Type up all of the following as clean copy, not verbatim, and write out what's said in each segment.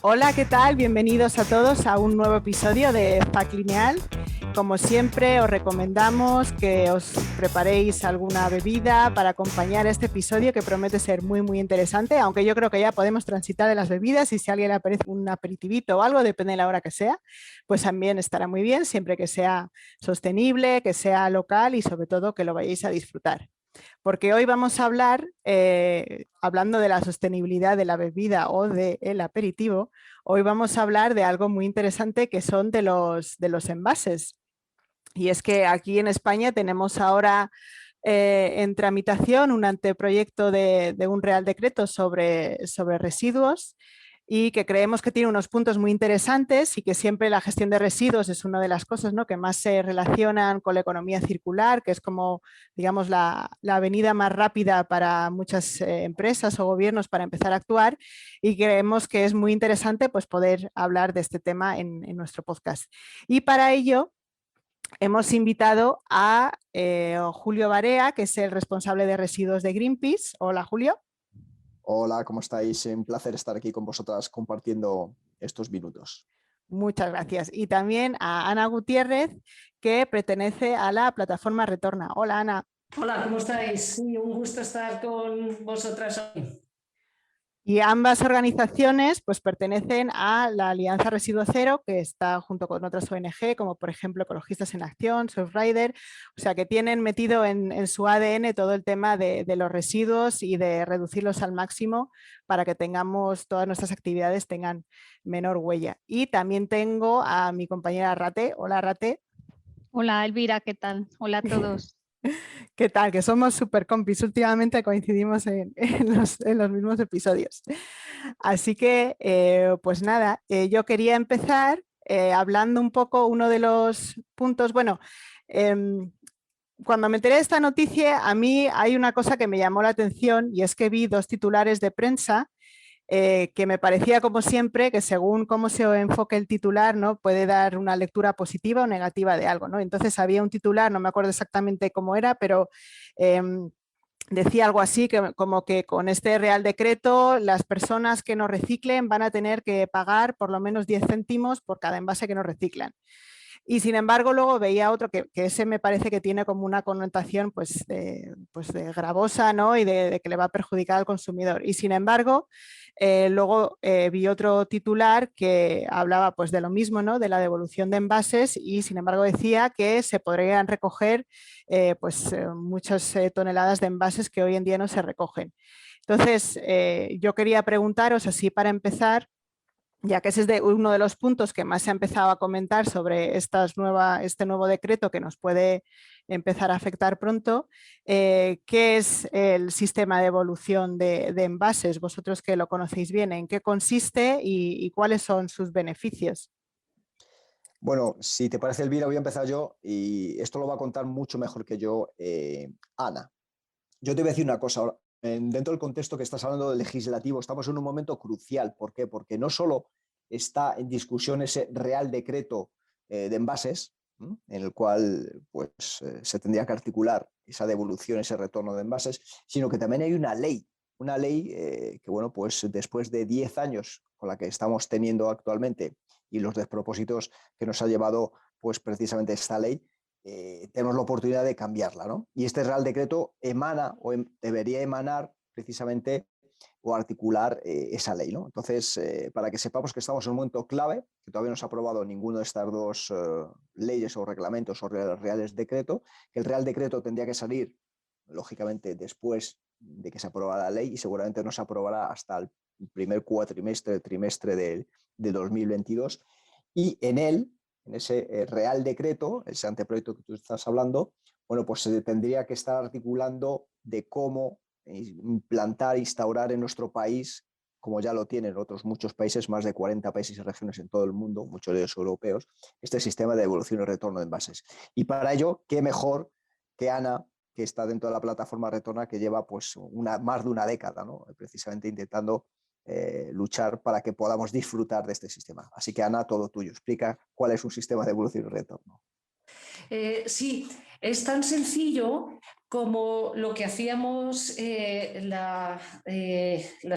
Hola, ¿qué tal? Bienvenidos a todos a un nuevo episodio de FAQ Lineal. Como siempre, os recomendamos que os preparéis alguna bebida para acompañar este episodio que promete ser muy interesante, aunque yo creo que ya podemos transitar de las bebidas y si a alguien le aparece un aperitivito o algo, depende de la hora que sea, pues también estará muy bien, siempre que sea sostenible, que sea local y sobre todo que lo vayáis a disfrutar. Porque hoy vamos a hablar, hablando de la sostenibilidad de la bebida o del aperitivo, hoy vamos a hablar de algo muy interesante que son de los envases. Y es que aquí en España tenemos ahora en tramitación un anteproyecto de un Real Decreto sobre residuos y que creemos que tiene unos puntos muy interesantes y que siempre la gestión de residuos es una de las cosas, ¿no?, que más se relacionan con la economía circular, que es como, digamos, la avenida más rápida para muchas empresas o gobiernos para empezar a actuar, y creemos que es muy interesante pues, poder hablar de este tema en nuestro podcast. Y para ello hemos invitado a Julio Barea, que es el responsable de residuos de Greenpeace. Hola, Julio. Hola, ¿cómo estáis? Un placer estar aquí con vosotras compartiendo estos minutos. Muchas gracias. Y también a Ana Gutiérrez, que pertenece a la plataforma Retorna. Hola, Ana. Hola, ¿cómo estáis? Sí, un gusto estar con vosotras hoy. Y ambas organizaciones pues, pertenecen a la Alianza Residuo Cero, que está junto con otras ONG, como por ejemplo Ecologistas en Acción, Surfrider, o sea que tienen metido en su ADN todo el tema de los residuos y de reducirlos al máximo para que tengamos todas nuestras actividades tengan menor huella. Y también tengo a mi compañera Rate. Hola, Rate. Hola Elvira, ¿qué tal? Hola a todos. ¿Qué tal? Que somos super compis. Últimamente coincidimos en los mismos episodios. Así que, pues nada, yo quería empezar hablando un poco uno de los puntos. Bueno, cuando me enteré de esta noticia, a mí hay una cosa que me llamó la atención y es que vi dos titulares de prensa que me parecía, como siempre, que según cómo se enfoque el titular, ¿no?, puede dar una lectura positiva o negativa de algo, ¿no? Entonces había un titular, no me acuerdo exactamente cómo era, pero decía algo así como que con este Real Decreto las personas que no reciclen van a tener que pagar por lo menos 10 céntimos por cada envase que no reciclan. Y sin embargo luego veía otro que ese me parece que tiene como una connotación pues de gravosa, ¿no?, y de que le va a perjudicar al consumidor. Y sin embargo, luego vi otro titular que hablaba pues de lo mismo, ¿no?, de la devolución de envases, y sin embargo decía que se podrían recoger muchas toneladas de envases que hoy en día no se recogen. Entonces, yo quería preguntaros, así para empezar, ya que ese es uno de los puntos que más se ha empezado a comentar sobre este nuevo decreto que nos puede empezar a afectar pronto, ¿qué es el sistema de evolución de envases? Vosotros que lo conocéis bien, ¿en qué consiste y cuáles son sus beneficios? Bueno, si te parece, Elvira, voy a empezar yo y esto lo va a contar mucho mejor que yo Ana. Yo te voy a decir una cosa. Dentro del contexto que estás hablando del legislativo, estamos en un momento crucial. ¿Por qué? Porque no solo está en discusión ese Real Decreto de envases, en el cual pues, se tendría que articular esa devolución, ese retorno de envases, sino que también hay una ley que, bueno, pues después de 10 años con la que estamos teniendo actualmente y los despropósitos que nos ha llevado pues precisamente esta ley, tenemos la oportunidad de cambiarla, ¿no? Y este Real Decreto emana o debería emanar precisamente o articular esa ley, ¿no? Entonces, para que sepamos que estamos en un momento clave, que todavía no se ha aprobado ninguno de estas dos leyes o reglamentos o reales decreto, que el Real Decreto tendría que salir, lógicamente, después de que se aprobara la ley y seguramente no se aprobará hasta el primer trimestre de 2022. Y en ese Real Decreto, ese anteproyecto que tú estás hablando, bueno, pues se tendría que estar articulando de cómo implantar, instaurar en nuestro país, como ya lo tienen otros muchos países, más de 40 países y regiones en todo el mundo, muchos de ellos europeos, este sistema de devolución y retorno de envases. Y para ello, qué mejor que Ana, que está dentro de la plataforma Retorna, que lleva pues más de una década, ¿no?, precisamente intentando luchar para que podamos disfrutar de este sistema. Así que, Ana, todo tuyo. Explica cuál es un sistema de evolución y retorno. Sí, es tan sencillo como lo que hacíamos las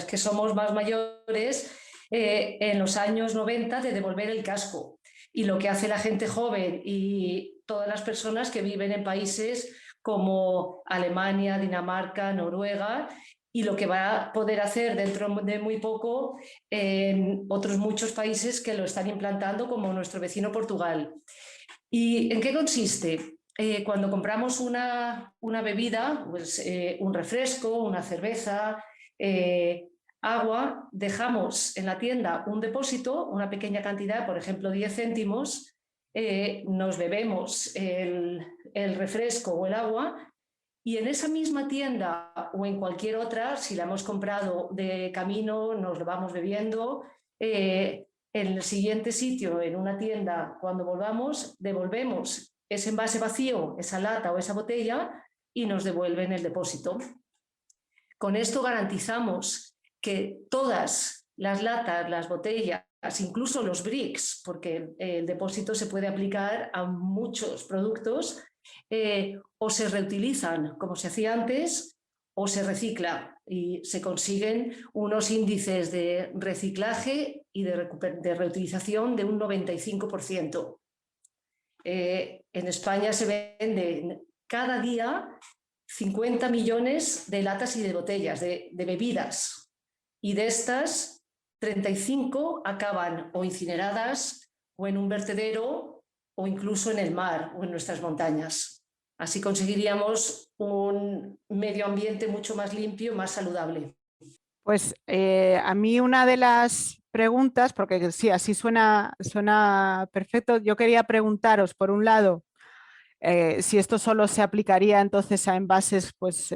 que somos más mayores en los años 90 de devolver el casco. Y lo que hace la gente joven y todas las personas que viven en países como Alemania, Dinamarca, Noruega, y lo que va a poder hacer dentro de muy poco en otros muchos países que lo están implantando, como nuestro vecino Portugal. ¿Y en qué consiste? Cuando compramos una bebida, pues, un refresco, una cerveza, agua, dejamos en la tienda un depósito, una pequeña cantidad, por ejemplo 10 céntimos, nos bebemos el refresco o el agua, y en esa misma tienda o en cualquier otra, si la hemos comprado de camino, nos lo vamos bebiendo, en el siguiente sitio, en una tienda, cuando volvamos, devolvemos ese envase vacío, esa lata o esa botella, y nos devuelven el depósito. Con esto garantizamos que todas las latas, las botellas, incluso los bricks, porque el depósito se puede aplicar a muchos productos, o se reutilizan como se hacía antes, o se recicla, y se consiguen unos índices de reciclaje y de reutilización de un 95%. En España se venden cada día 50 millones de latas y de botellas de bebidas, y de estas 35 acaban o incineradas o en un vertedero o incluso en el mar o en nuestras montañas. Así conseguiríamos un medio ambiente mucho más limpio, más saludable. Pues a mí una de las preguntas, porque sí, así suena perfecto, yo quería preguntaros, por un lado, si esto solo se aplicaría entonces a envases, pues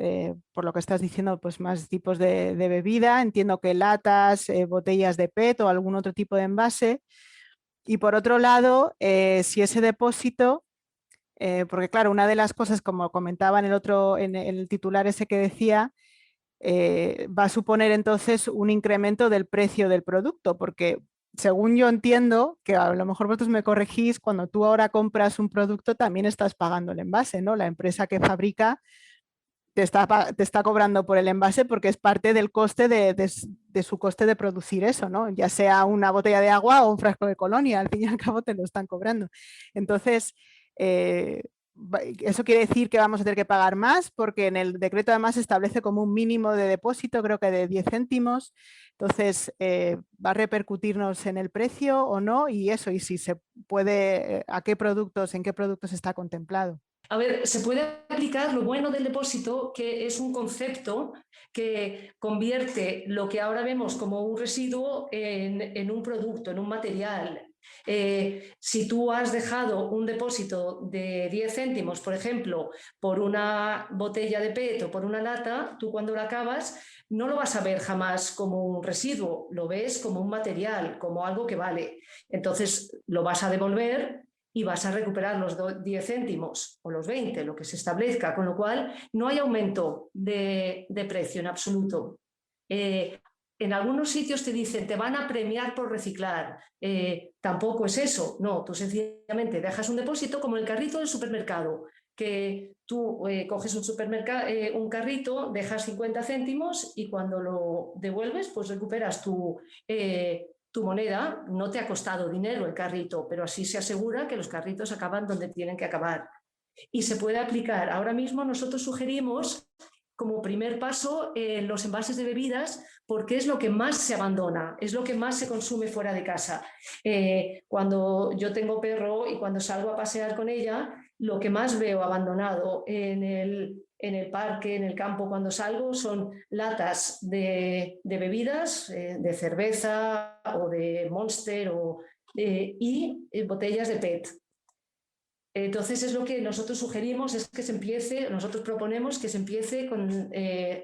por lo que estás diciendo, pues más tipos de bebida, entiendo que latas, botellas de PET o algún otro tipo de envase, y por otro lado, si ese depósito, porque claro, una de las cosas, como comentaba en el titular ese que decía, va a suponer entonces un incremento del precio del producto, porque según yo entiendo, que a lo mejor vosotros me corregís, cuando tú ahora compras un producto también estás pagando el envase, ¿no? La empresa que fabrica te está cobrando por el envase porque es parte del coste de su coste de producir eso, ¿no? Ya sea una botella de agua o un frasco de colonia, al fin y al cabo te lo están cobrando. Entonces, eso quiere decir que vamos a tener que pagar más, porque en el decreto además se establece como un mínimo de depósito, creo que de 10 céntimos. Entonces, ¿va a repercutirnos en el precio o no? Y eso, y si se puede, ¿a qué productos, en qué productos está contemplado? A ver, se puede aplicar lo bueno del depósito, que es un concepto que convierte lo que ahora vemos como un residuo en un producto, en un material. Si tú has dejado un depósito de 10 céntimos, por ejemplo, por una botella de PET o por una lata, tú cuando la acabas no lo vas a ver jamás como un residuo, lo ves como un material, como algo que vale. Entonces lo vas a devolver y vas a recuperar los 10 céntimos o los 20, lo que se establezca, con lo cual no hay aumento de precio en absoluto. En algunos sitios te dicen, te van a premiar por reciclar. Tampoco es eso, no, tú sencillamente dejas un depósito como el carrito del supermercado, que tú coges un carrito, dejas 50 céntimos y cuando lo devuelves, pues recuperas tu moneda. No te ha costado dinero el carrito, pero así se asegura que los carritos acaban donde tienen que acabar. Y se puede aplicar. Ahora mismo nosotros sugerimos como primer paso los envases de bebidas, porque es lo que más se abandona, es lo que más se consume fuera de casa. Cuando yo tengo perro y cuando salgo a pasear con ella, lo que más veo abandonado en el parque, en el campo, cuando salgo, son latas de bebidas, de cerveza o de Monster y botellas de PET. Entonces es lo que nosotros sugerimos, es que se empiece, nosotros proponemos que se empiece con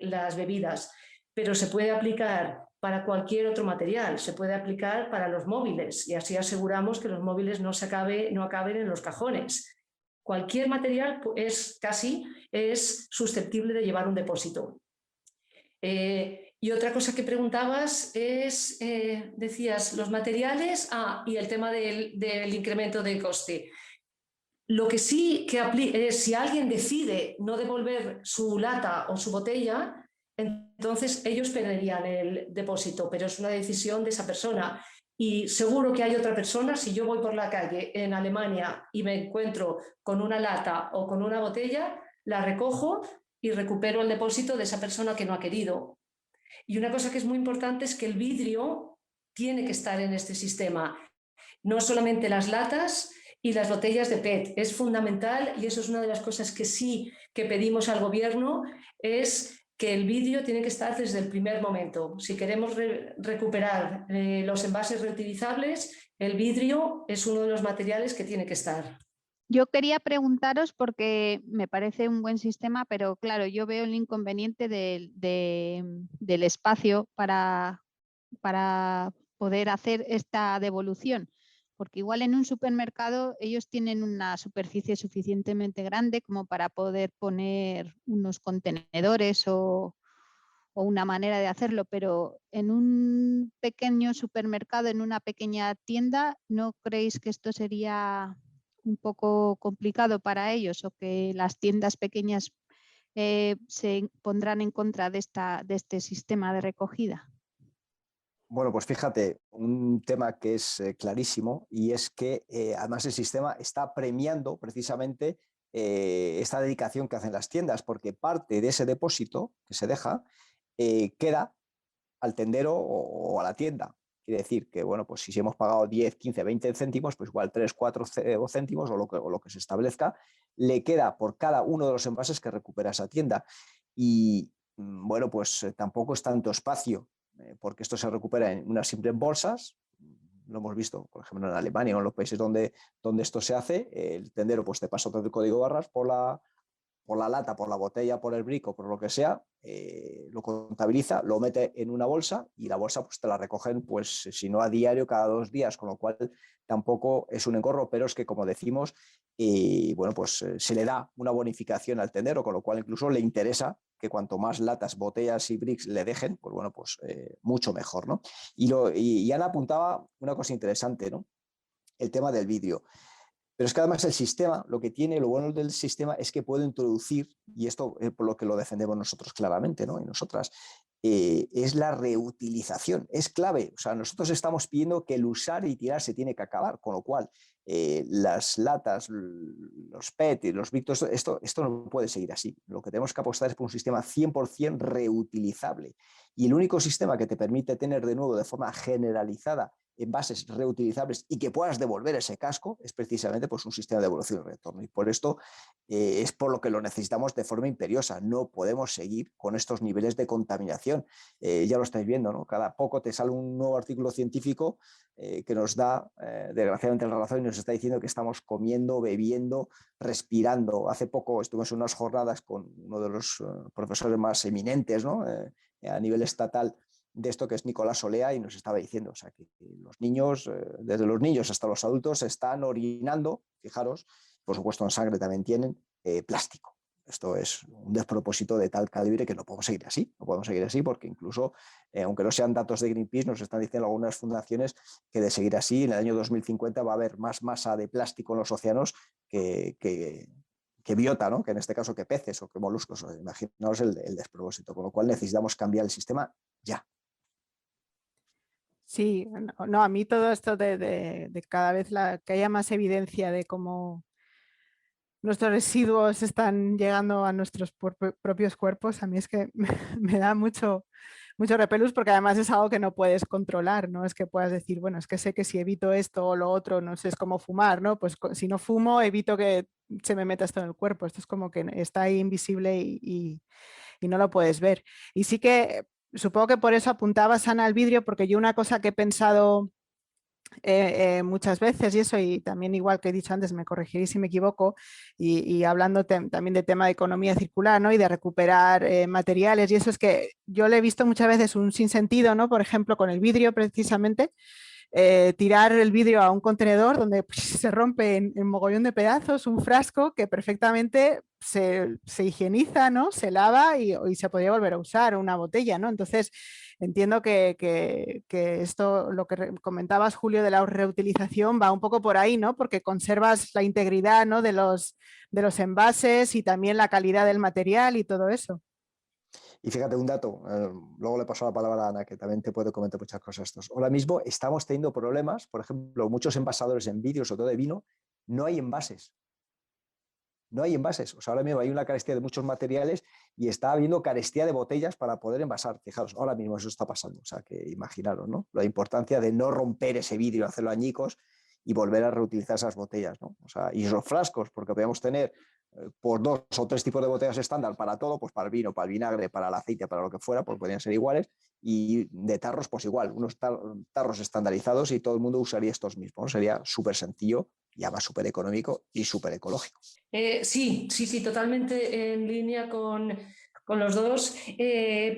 las bebidas, pero se puede aplicar para cualquier otro material, se puede aplicar para los móviles y así aseguramos que los móviles no acaben en los cajones. Cualquier material es susceptible de llevar un depósito. Y otra cosa que preguntabas es, decías, los materiales y el tema del incremento del coste. Lo que sí que si alguien decide no devolver su lata o su botella, entonces ellos perderían el depósito, pero es una decisión de esa persona. Y seguro que hay otra persona, si yo voy por la calle en Alemania y me encuentro con una lata o con una botella, la recojo y recupero el depósito de esa persona que no ha querido. Y una cosa que es muy importante es que el vidrio tiene que estar en este sistema. No solamente las latas y las botellas de PET. Es fundamental, y eso es una de las cosas que sí que pedimos al gobierno, es que el vidrio tiene que estar desde el primer momento. Si queremos recuperar los envases reutilizables, el vidrio es uno de los materiales que tiene que estar. Yo quería preguntaros porque me parece un buen sistema, pero claro, yo veo el inconveniente del espacio para poder hacer esta devolución. Porque igual en un supermercado ellos tienen una superficie suficientemente grande como para poder poner unos contenedores o una manera de hacerlo, pero en un pequeño supermercado, en una pequeña tienda, ¿no creéis que esto sería un poco complicado para ellos o que las tiendas pequeñas se pondrán en contra de este sistema de recogida? Bueno, pues fíjate, un tema que es clarísimo y es que además el sistema está premiando precisamente esta dedicación que hacen las tiendas, porque parte de ese depósito que se deja queda al tendero o a la tienda. Quiere decir que, bueno, pues si hemos pagado 10, 15, 20 céntimos, pues igual 3, 4 céntimos o lo que se establezca, le queda por cada uno de los envases que recupera esa tienda. Y, bueno, pues tampoco es tanto espacio, porque esto se recupera en unas simples bolsas. Lo hemos visto, por ejemplo, en Alemania o en los países donde esto se hace. El tendero pues te pasa todo el código de barras por la lata, por la botella, por el brico, por lo que sea, lo contabiliza, lo mete en una bolsa y la bolsa pues te la recogen, pues si no a diario, cada 2 días, con lo cual tampoco es un engorro, pero es que como decimos, bueno, pues se le da una bonificación al tendero, con lo cual incluso le interesa que cuanto más latas, botellas y bricks le dejen, pues bueno, pues mucho mejor, ¿no? Y Ana apuntaba una cosa interesante, ¿no? El tema del vidrio. Pero es que además el sistema, lo que tiene, lo bueno del sistema es que puede introducir, y esto es por lo que lo defendemos nosotros claramente, ¿no? Y nosotras, es la reutilización, es clave. O sea, nosotros estamos pidiendo que el usar y tirar se tiene que acabar, con lo cual las latas, los PET y los Victos, esto no puede seguir así. Lo que tenemos que apostar es por un sistema 100% reutilizable. Y el único sistema que te permite tener de nuevo de forma generalizada envases reutilizables y que puedas devolver ese casco es precisamente pues, un sistema de devolución y retorno. Y por esto es por lo que lo necesitamos de forma imperiosa. No podemos seguir con estos niveles de contaminación. Ya lo estáis viendo, ¿no? Cada poco te sale un nuevo artículo científico que nos da, desgraciadamente, la razón y nos está diciendo que estamos comiendo, bebiendo, respirando. Hace poco estuvimos en unas jornadas con uno de los profesores más eminentes, ¿no? A nivel estatal, de esto, que es Nicolás Solea, y nos estaba diciendo, o sea, que los niños, desde los niños hasta los adultos, están orinando, fijaros, por supuesto en sangre también tienen, plástico. Esto es un despropósito de tal calibre que no podemos seguir así, no podemos seguir así porque incluso, aunque no sean datos de Greenpeace, nos están diciendo algunas fundaciones que de seguir así, en el año 2050 va a haber más masa de plástico en los océanos que biota, ¿no? Que en este caso que peces o que moluscos. Imaginaos el despropósito, con lo cual necesitamos cambiar el sistema ya. Sí, no, a mí todo esto de cada vez que haya más evidencia de cómo nuestros residuos están llegando a nuestros propios cuerpos, a mí es que me da mucho repelús, porque además es algo que no puedes controlar, no es que puedas decir, bueno, es que sé que si evito esto o lo otro, no sé, es como fumar, ¿no? Pues si no fumo, evito que se me meta esto en el cuerpo. Esto es como que está ahí invisible y no lo puedes ver. Y sí que supongo que por eso apuntabas, Ana, al vidrio, porque yo una cosa que he pensado muchas veces, y eso, y también igual que he dicho antes, me corregiréis si me equivoco, y hablando también de tema de economía circular, ¿no? Y de recuperar materiales, y eso es que yo le he visto muchas veces un sinsentido, ¿no? Por ejemplo, con el vidrio precisamente, tirar el vidrio a un contenedor donde pues, se rompe en mogollón de pedazos, un frasco que perfectamente se higieniza, ¿no? Se lava y se podría volver a usar, una botella, ¿no? Entonces entiendo que esto, lo que comentabas, Julio, de la reutilización va un poco por ahí, ¿no? Porque conservas la integridad, ¿no? de los envases y también la calidad del material y todo eso. Y fíjate un dato, luego le paso la palabra a Ana, que también te puede comentar muchas cosas estos. Ahora mismo estamos teniendo problemas, por ejemplo, muchos envasadores en vidrio, sobre todo de vino, no hay envases. No hay envases. O sea, ahora mismo hay una carestía de muchos materiales y está habiendo carestía de botellas para poder envasar. Fijaros, ahora mismo eso está pasando. O sea, que imaginaros, ¿no? La importancia de no romper ese vidrio, hacerlo añicos y volver a reutilizar esas botellas, ¿no? O sea, y esos frascos, porque podemos tener por 2 o 3 tipos de botellas estándar para todo, pues para el vino, para el vinagre, para el aceite, para lo que fuera, pues podrían ser iguales, y de tarros, pues igual, unos tarros estandarizados y todo el mundo usaría estos mismos, ¿no? Sería súper sencillo y además súper económico y súper ecológico. Sí, totalmente en línea con los dos.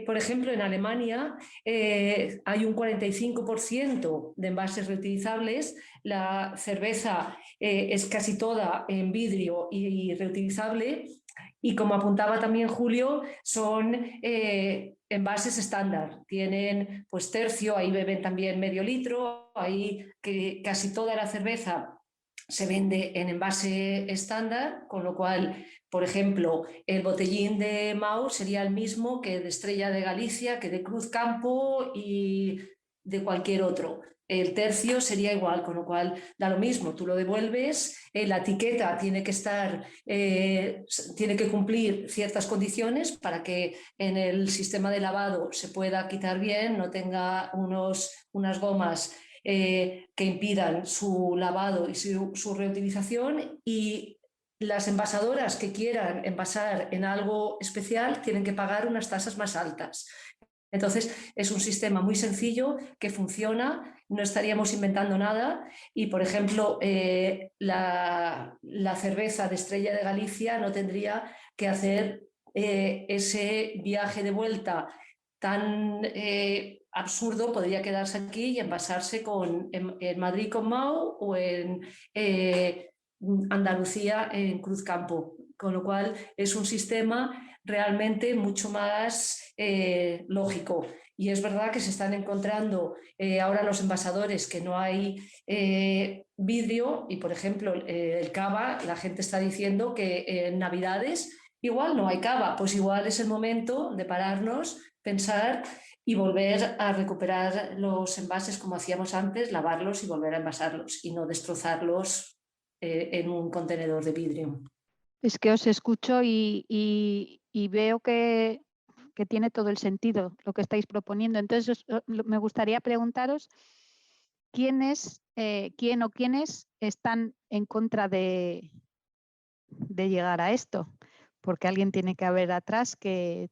Por ejemplo, en Alemania hay un 45% de envases reutilizables. La cerveza es casi toda en vidrio y reutilizable. Y como apuntaba también Julio, son envases estándar. Tienen pues tercio, ahí beben también medio litro, ahí que casi toda la cerveza se vende en envase estándar, con lo cual, por ejemplo, el botellín de Mau sería el mismo que de Estrella de Galicia, que de Cruz Campo y de cualquier otro. El tercio sería igual, con lo cual da lo mismo, tú lo devuelves, la etiqueta tiene que estar, tiene que cumplir ciertas condiciones para que en el sistema de lavado se pueda quitar bien, no tenga unas gomas que impidan su lavado y su reutilización, y las envasadoras que quieran envasar en algo especial tienen que pagar unas tasas más altas. Entonces, es un sistema muy sencillo que funciona, no estaríamos inventando nada y, por ejemplo, la cerveza de Estrella de Galicia no tendría que hacer ese viaje de vuelta tan absurdo, podría quedarse aquí y envasarse en Madrid con Mau o en Andalucía en Cruz Campo, con lo cual es un sistema realmente mucho más lógico. Y es verdad que se están encontrando ahora los envasadores que no hay vidrio y, por ejemplo, el cava, la gente está diciendo que en Navidades igual no hay cava, pues igual es el momento de pararnos, pensar y volver a recuperar los envases como hacíamos antes, lavarlos y volver a envasarlos y no destrozarlos en un contenedor de vidrio. Es que os escucho y veo que tiene todo el sentido lo que estáis proponiendo. Entonces, me gustaría preguntaros quién o quiénes están en contra de llegar a esto, porque alguien tiene que haber atrás que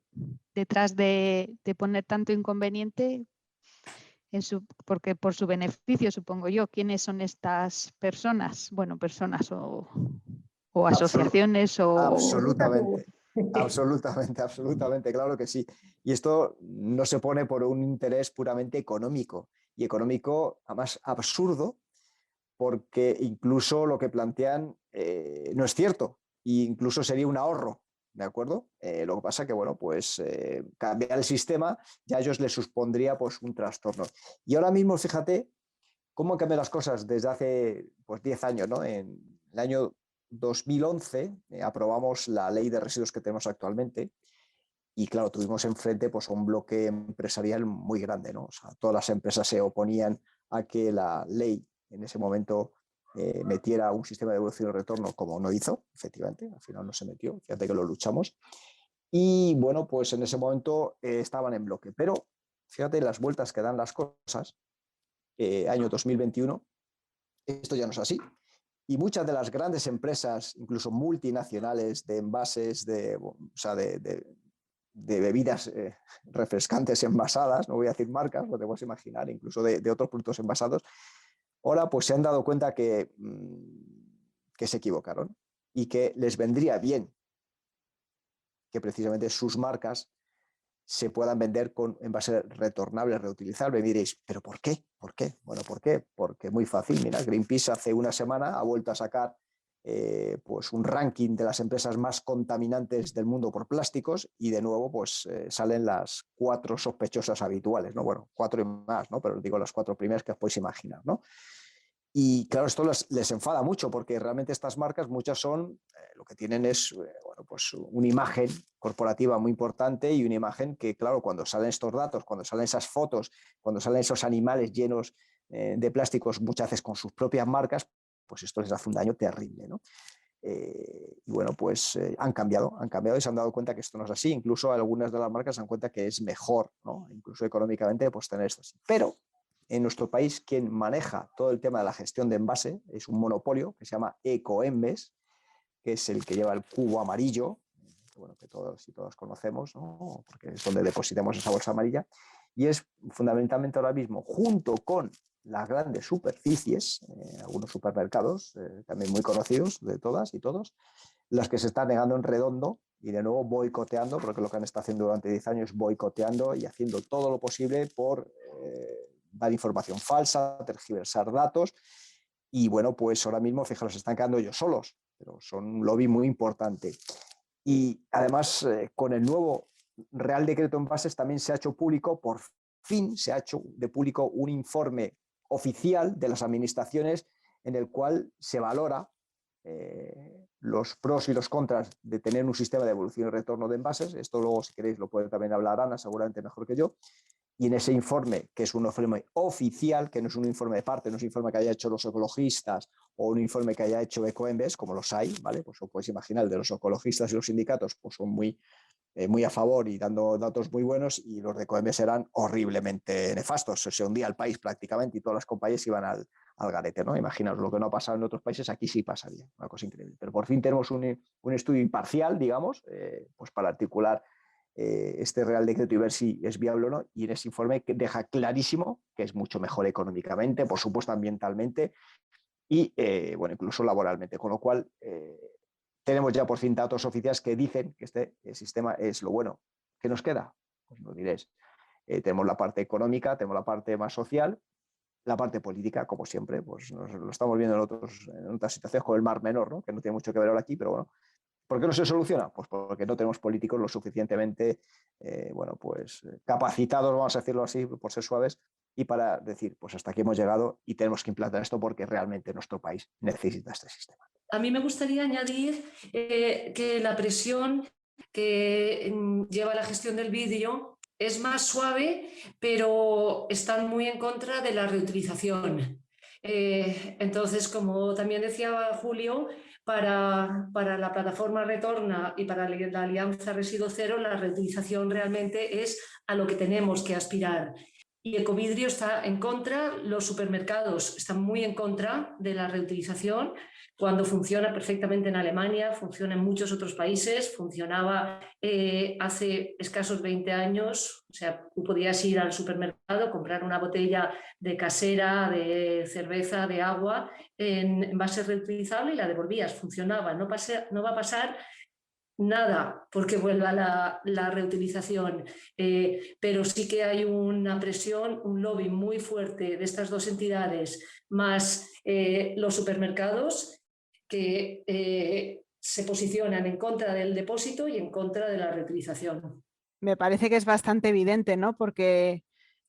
detrás de poner tanto inconveniente, porque por su beneficio, supongo yo. ¿Quiénes son estas personas? Bueno, personas o asociaciones o... Absolutamente. Absolutamente, claro que sí. Y esto no se pone por un interés puramente económico, y económico además absurdo, porque incluso lo que plantean no es cierto, e incluso sería un ahorro, ¿de acuerdo? Lo que pasa que, bueno, pues cambiar el sistema ya a ellos les supondría pues un trastorno. Y ahora mismo, fíjate cómo han cambiado las cosas desde hace pues 10 años, ¿no? En el año 2011 aprobamos la ley de residuos que tenemos actualmente y, claro, tuvimos enfrente pues, un bloque empresarial muy grande, ¿no? O sea, todas las empresas se oponían a que la ley en ese momento metiera un sistema de devolución y retorno, como no hizo, efectivamente, al final no se metió, fíjate que lo luchamos. Y, bueno, pues en ese momento estaban en bloque, pero fíjate las vueltas que dan las cosas, año 2021, esto ya no es así. Y muchas de las grandes empresas, incluso multinacionales de envases, de bebidas refrescantes envasadas, no voy a decir marcas, lo te puedes imaginar, incluso de otros productos envasados, ahora pues se han dado cuenta que se equivocaron y que les vendría bien que precisamente sus marcas se puedan vender con envases retornables, reutilizables. Me diréis, ¿pero por qué? ¿Por qué? Bueno, ¿por qué? Porque muy fácil. Mira, Greenpeace hace una semana ha vuelto a sacar pues un ranking de las empresas más contaminantes del mundo por plásticos y de nuevo pues salen las 4 sospechosas habituales, ¿no? Bueno, 4 y más, ¿no? Pero digo las 4 primeras que os podéis imaginar, ¿no? Y claro, esto les enfada mucho porque realmente estas marcas, muchas son, lo que tienen es bueno, pues una imagen corporativa muy importante y una imagen que, claro, cuando salen estos datos, cuando salen esas fotos, cuando salen esos animales llenos de plásticos, muchas veces con sus propias marcas, pues esto les hace un daño terrible, ¿no? Y bueno, pues han cambiado y se han dado cuenta que esto no es así. Incluso algunas de las marcas se dan cuenta que es mejor, ¿no? Incluso económicamente, pues tener esto así. Pero en nuestro país, quien maneja todo el tema de la gestión de envase es un monopolio que se llama Ecoembes, que es el que lleva el cubo amarillo, bueno, que todos y todas conocemos, ¿no? Porque es donde depositamos esa bolsa amarilla, y es fundamentalmente ahora mismo, junto con las grandes superficies, algunos supermercados, también muy conocidos de todas y todos, las que se están negando en redondo y de nuevo boicoteando, porque lo que han estado haciendo durante 10 años es boicoteando y haciendo todo lo posible por dar información falsa, tergiversar datos. Y bueno, pues ahora mismo, fijaros, se están quedando ellos solos, pero son un lobby muy importante. Y además, con el nuevo Real Decreto de Envases también se ha hecho público, por fin se ha hecho de público un informe oficial de las administraciones en el cual se valora los pros y los contras de tener un sistema de devolución y retorno de envases. Esto luego, si queréis, lo puede también hablar Ana, seguramente mejor que yo. Y en ese informe, que es un informe oficial, que no es un informe de parte, no es un informe que haya hecho los ecologistas o un informe que haya hecho Ecoembes, como los hay, ¿vale? Pues os podéis imaginar, el de los ecologistas y los sindicatos pues son muy a favor y dando datos muy buenos, y los de Ecoembes eran horriblemente nefastos. O sea, hundía al país prácticamente y todas las compañías iban al garete, ¿no? Imaginaos, lo que no ha pasado en otros países, aquí sí pasaría, una cosa increíble. Pero por fin tenemos un estudio imparcial, digamos, pues para articular este Real Decreto y ver si es viable o no, y en ese informe deja clarísimo que es mucho mejor económicamente, por supuesto ambientalmente y bueno, incluso laboralmente, con lo cual tenemos ya por fin datos oficiales que dicen que este sistema es lo bueno. ¿Qué nos queda? Pues lo diréis. Tenemos la parte económica, tenemos la parte más social, la parte política, como siempre, pues lo estamos viendo en otras situaciones como el Mar Menor, ¿no? Que no tiene mucho que ver ahora aquí, pero bueno. ¿Por qué no se soluciona? Pues porque no tenemos políticos lo suficientemente bueno, pues, capacitados, vamos a decirlo así, por ser suaves, y para decir, pues hasta aquí hemos llegado y tenemos que implantar esto porque realmente nuestro país necesita este sistema. A mí me gustaría añadir que la presión que lleva la gestión del vídeo es más suave, pero están muy en contra de la reutilización. Entonces, como también decía Julio, para la plataforma Retorna y para la Alianza Residuo Cero, la reutilización realmente es a lo que tenemos que aspirar. Y Ecovidrio está en contra, los supermercados están muy en contra de la reutilización, cuando funciona perfectamente en Alemania, funciona en muchos otros países, funcionaba hace escasos 20 años, o sea, tú podías ir al supermercado, comprar una botella de casera, de cerveza, de agua, en envase reutilizable y la devolvías, funcionaba, no va a pasar nada porque vuelva la reutilización, pero sí que hay una presión, un lobby muy fuerte de estas dos entidades, más los supermercados que se posicionan en contra del depósito y en contra de la reutilización. Me parece que es bastante evidente, ¿no? Porque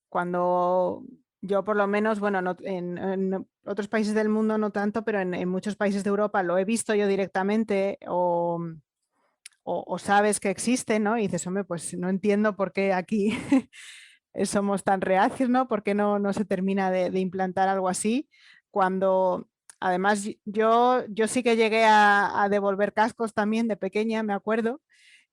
cuando yo por lo menos, bueno, en otros países del mundo no tanto, pero en muchos países de Europa lo he visto yo directamente o sabes que existe, ¿no? Y dices, hombre, pues no entiendo por qué aquí somos tan reacios, ¿no? ¿Por qué no se termina de implantar algo así? Cuando además yo sí que llegué a devolver cascos también de pequeña, me acuerdo.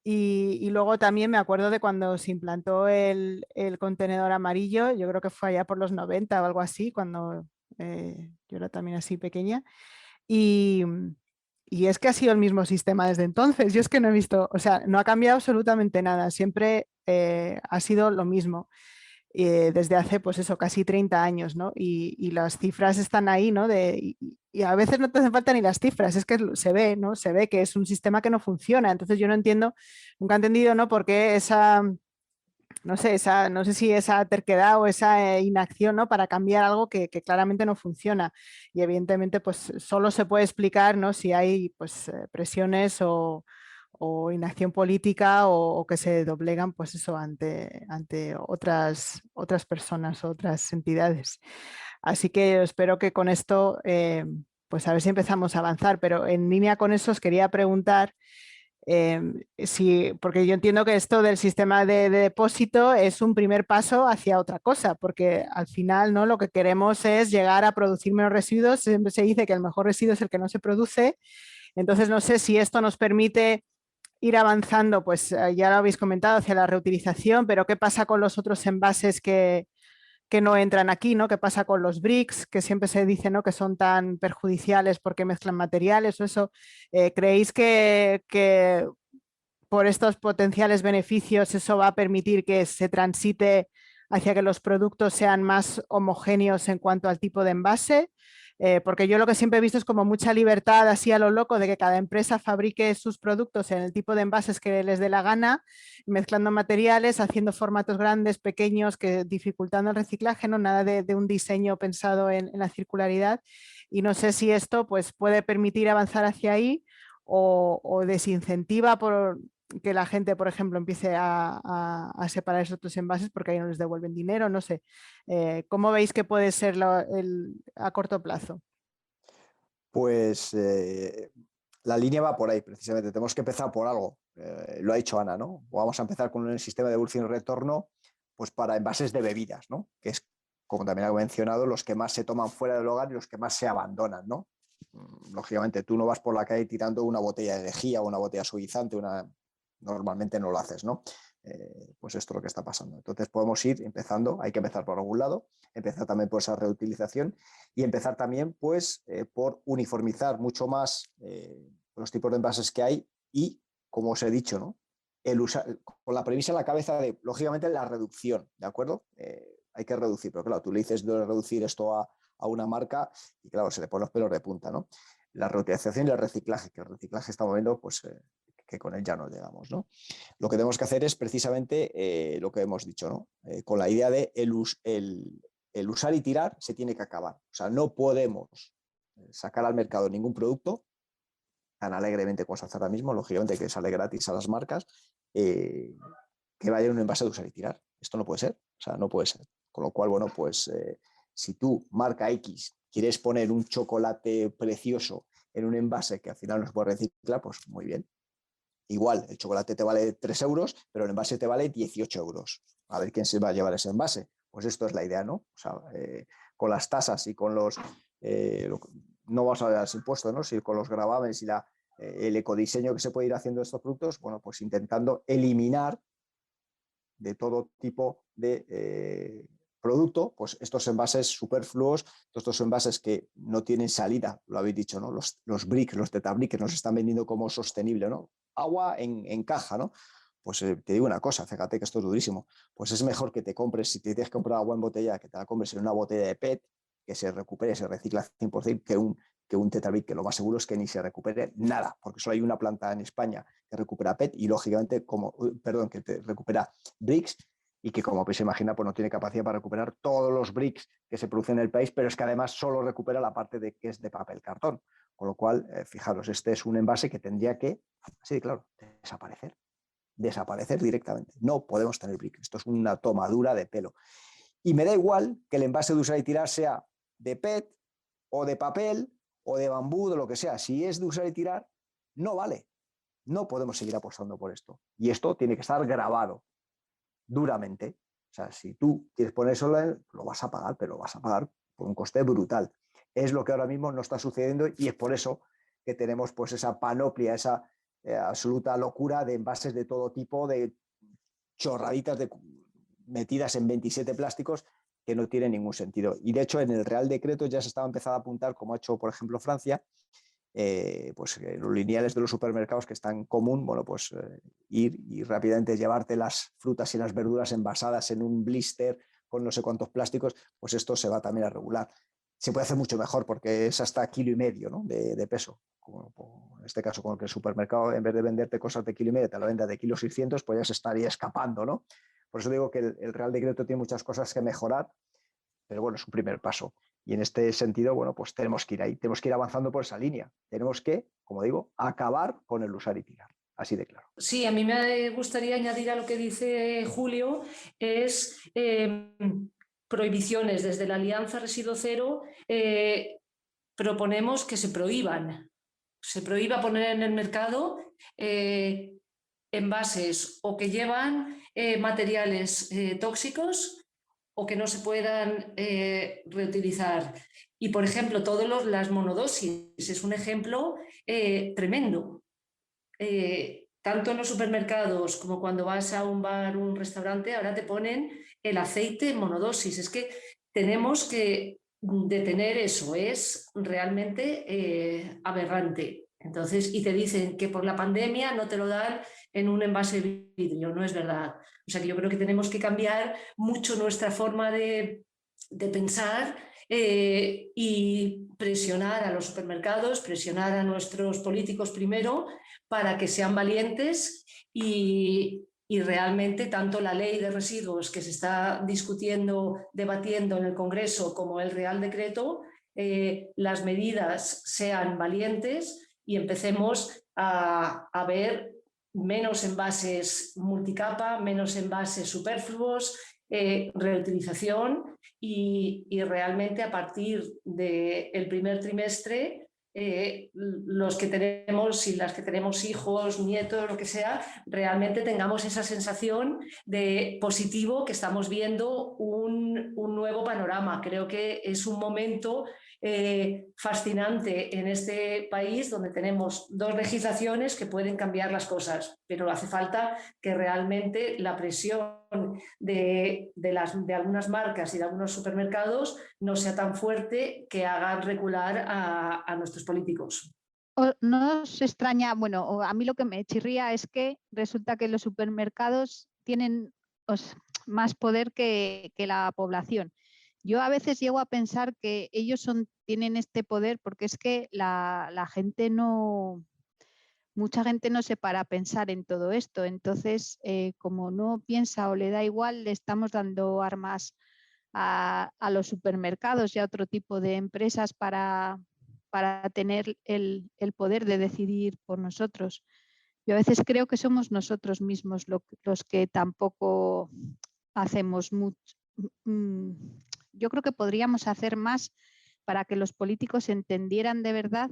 Y luego también me acuerdo de cuando se implantó el contenedor amarillo, yo creo que fue allá por los 90 o algo así, cuando yo era también así pequeña. Y, y es que ha sido el mismo sistema desde entonces. Yo es que no he visto, o sea, no ha cambiado absolutamente nada, siempre ha sido lo mismo. Desde hace, pues eso, casi 30 años, ¿no? Y las cifras están ahí, ¿no? Y a veces no te hacen falta ni las cifras, es que se ve, ¿no? Se ve que es un sistema que no funciona. Entonces yo no entiendo, nunca he entendido, ¿no? Por qué no sé si esa terquedad o esa inacción, ¿no? Para cambiar algo que claramente no funciona. Y evidentemente, pues solo se puede explicar, ¿no? Si hay, pues, presiones o inacción política o que se doblegan, pues eso, ante otras personas, otras entidades. Así que espero que con esto, pues a ver si empezamos a avanzar, pero en línea con eso os quería preguntar sí, porque yo entiendo que esto del sistema de depósito es un primer paso hacia otra cosa, porque al final, ¿no?, lo que queremos es llegar a producir menos residuos. Siempre se dice que el mejor residuo es el que no se produce. Entonces, no sé si esto nos permite ir avanzando, pues ya lo habéis comentado, hacia la reutilización, pero ¿qué pasa con los otros envases que no entran aquí, ¿no? ¿Qué pasa con los bricks, que siempre se dice, ¿no?, que son tan perjudiciales porque mezclan materiales o eso? ¿Creéis que por estos potenciales beneficios eso va a permitir que se transite hacia que los productos sean más homogéneos en cuanto al tipo de envase? Porque yo lo que siempre he visto es como mucha libertad así a lo loco de que cada empresa fabrique sus productos en el tipo de envases que les dé la gana, mezclando materiales, haciendo formatos grandes, pequeños, que dificultando el reciclaje, no nada de un diseño pensado en la circularidad. Y no sé si esto pues, puede permitir avanzar hacia ahí o desincentiva por que la gente, por ejemplo, empiece a separar esos otros envases porque ahí no les devuelven dinero, no sé. ¿Cómo veis que puede ser a corto plazo? Pues la línea va por ahí, precisamente. Tenemos que empezar por algo. Lo ha dicho Ana, ¿no? Vamos a empezar con un sistema de devolución y retorno pues para envases de bebidas, ¿no? Que es, como también he mencionado, los que más se toman fuera del hogar y los que más se abandonan, ¿no? Lógicamente, tú no vas por la calle tirando una botella de lejía o una botella suavizante, normalmente no lo haces, ¿no? Pues esto es lo que está pasando. Entonces podemos ir empezando, hay que empezar por algún lado, empezar también por esa reutilización y empezar también pues por uniformizar mucho más los tipos de envases que hay y, como os he dicho, ¿no?, el usar, con la premisa en la cabeza de, lógicamente, la reducción, ¿de acuerdo? Hay que reducir, pero claro, tú le dices de reducir esto a una marca y claro, se le ponen los pelos de punta, ¿no? La reutilización y el reciclaje, que el reciclaje estamos viendo pues que con él ya no llegamos, ¿no? Lo que tenemos que hacer es precisamente lo que hemos dicho, ¿no? Con la idea de el usar y tirar se tiene que acabar. O sea, no podemos sacar al mercado ningún producto tan alegremente como se hace ahora mismo, lógicamente que sale gratis a las marcas, que vaya en un envase de usar y tirar. Esto no puede ser, o sea, no puede ser. Con lo cual, bueno, pues si tú, marca X, quieres poner un chocolate precioso en un envase que al final no se puede reciclar, pues muy bien. Igual, el chocolate te vale 3 euros, pero el envase te vale 18 euros. A ver quién se va a llevar ese envase. Pues esto es la idea, ¿no? O sea, con las tasas y con los... no vamos a ver los impuestos, ¿no? Si con los gravámenes y el ecodiseño que se puede ir haciendo de estos productos, bueno, pues intentando eliminar de todo tipo de producto, pues estos envases superfluos, estos envases que no tienen salida, lo habéis dicho, ¿no? Los bricks, los tetabric que nos están vendiendo como sostenible, ¿no? Agua en caja, ¿no? Pues te digo una cosa, fíjate que esto es durísimo, pues es mejor que te compres, si te tienes que comprar agua en botella, que te la compres en una botella de PET, que se recupere, se recicla 100%, que un tetabric, que lo más seguro es que ni se recupere nada, porque solo hay una planta en España que recupera PET y lógicamente, que te recupera bricks y que, como podéis imaginar, pues no tiene capacidad para recuperar todos los bricks que se producen en el país, pero es que además solo recupera la parte que es de papel cartón. Con lo cual, fijaros, este es un envase que tendría que, así de claro, desaparecer directamente. No podemos tener bricks. Esto es una tomadura de pelo. Y me da igual que el envase de usar y tirar sea de PET o de papel o de bambú, de lo que sea. Si es de usar y tirar, no vale. No podemos seguir apostando por esto. Y esto tiene que estar grabado duramente. O sea, si tú quieres poner eso, lo vas a pagar, pero lo vas a pagar por un coste brutal. Es lo que ahora mismo no está sucediendo y es por eso que tenemos pues esa panoplia, esa absoluta locura de envases de todo tipo, de chorraditas metidas en 27 plásticos que no tienen ningún sentido. Y de hecho en el Real Decreto ya se estaba empezando a apuntar, como ha hecho por ejemplo Francia, pues los lineales de los supermercados que están en común, bueno, pues ir y rápidamente llevarte las frutas y las verduras envasadas en un blister con no sé cuántos plásticos, pues esto se va también a regular. Se puede hacer mucho mejor porque es hasta 1,5 kilos, ¿no?, de peso. Como en este caso, con que el supermercado, en vez de venderte cosas de 1,5 kilos, te lo venda de 1,6 kg, pues ya se estaría escapando, ¿no? Por eso digo que el Real Decreto tiene muchas cosas que mejorar, pero bueno, es un primer paso. Y en este sentido, bueno, pues tenemos que ir ahí, tenemos que ir avanzando por esa línea. Tenemos que, como digo, acabar con el usar y tirar. Así de claro. Sí, a mí me gustaría añadir a lo que dice Julio, es prohibiciones. Desde la Alianza Residuo Cero proponemos que se prohíba poner en el mercado envases o que llevan materiales tóxicos o que no se puedan reutilizar. Y, por ejemplo, las monodosis es un ejemplo tremendo. Tanto en los supermercados como cuando vas a un bar o un restaurante, ahora te ponen el aceite en monodosis. Es que tenemos que detener eso, es realmente aberrante. Entonces, y te dicen que por la pandemia no te lo dan en un envase de vidrio, no es verdad. O sea que yo creo que tenemos que cambiar mucho nuestra forma de pensar y presionar a los supermercados, presionar a nuestros políticos primero para que sean valientes y realmente tanto la ley de residuos que se está debatiendo en el Congreso como el Real Decreto, las medidas sean valientes y empecemos a ver menos envases multicapa, menos envases superfluos, reutilización y realmente a partir del primer trimestre los que tenemos y las que tenemos hijos, nietos, lo que sea, realmente tengamos esa sensación de positivo que estamos viendo un nuevo panorama. Creo que es un momento fascinante en este país donde tenemos dos legislaciones que pueden cambiar las cosas, pero hace falta que realmente la presión de algunas marcas y de algunos supermercados no sea tan fuerte que hagan recular a nuestros políticos. ¿No os extraña? Bueno, a mí lo que me chirría es que resulta que los supermercados tienen más poder que la población. Yo a veces llego a pensar que ellos tienen este poder porque es que la gente mucha gente no se para a pensar en todo esto. Entonces, como no piensa o le da igual, le estamos dando armas a los supermercados y a otro tipo de empresas para tener el poder de decidir por nosotros. Yo a veces creo que somos nosotros mismos los que tampoco hacemos mucho. Yo creo que podríamos hacer más para que los políticos entendieran de verdad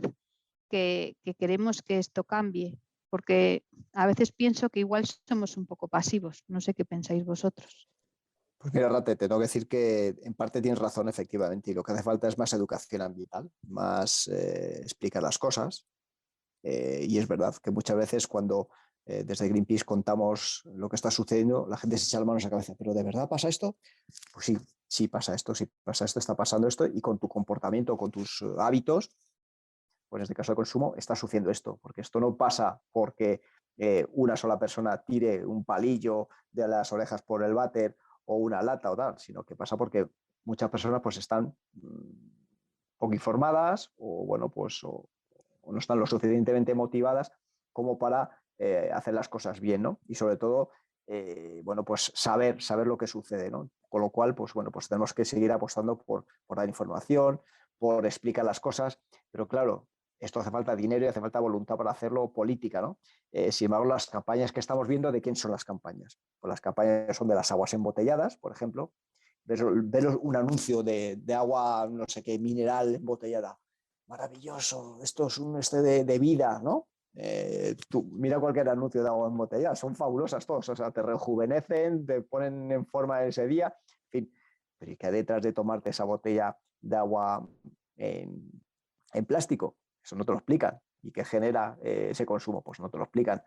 que queremos que esto cambie, porque a veces pienso que igual somos un poco pasivos. No sé qué pensáis vosotros. Pues mira, Rate, te tengo que decir que en parte tienes razón, efectivamente, y lo que hace falta es más educación ambiental, más explicar las cosas. Y es verdad que muchas veces cuando desde Greenpeace contamos lo que está sucediendo, la gente se echa las manos a la cabeza. ¿Pero de verdad pasa esto? Pues sí, sí pasa esto, está pasando esto, y con tu comportamiento, con tus hábitos, pues en este caso de consumo, está sufriendo esto, porque esto no pasa porque una sola persona tire un palillo de las orejas por el váter o una lata o tal, sino que pasa porque muchas personas pues están poco informadas o bueno pues o no están lo suficientemente motivadas como para hacer las cosas bien, ¿no? Y sobre todo bueno pues saber lo que sucede, ¿no? Con lo cual pues bueno pues tenemos que seguir apostando por dar información, por explicar las cosas, pero claro, esto hace falta dinero y hace falta voluntad para hacerlo, política, ¿no? Sin embargo, las campañas que estamos viendo, ¿de quién son las campañas? Pues las campañas son de las aguas embotelladas, por ejemplo. Ves un anuncio de agua, no sé qué, mineral embotellada. Maravilloso, esto es un de vida, ¿no? Tú mira cualquier anuncio de agua embotellada, son fabulosas todos, o sea, te rejuvenecen, te ponen en forma ese día, en fin. Pero ¿y qué hay detrás de tomarte esa botella de agua en plástico? Eso no te lo explican. ¿Y qué genera ese consumo? Pues no te lo explican.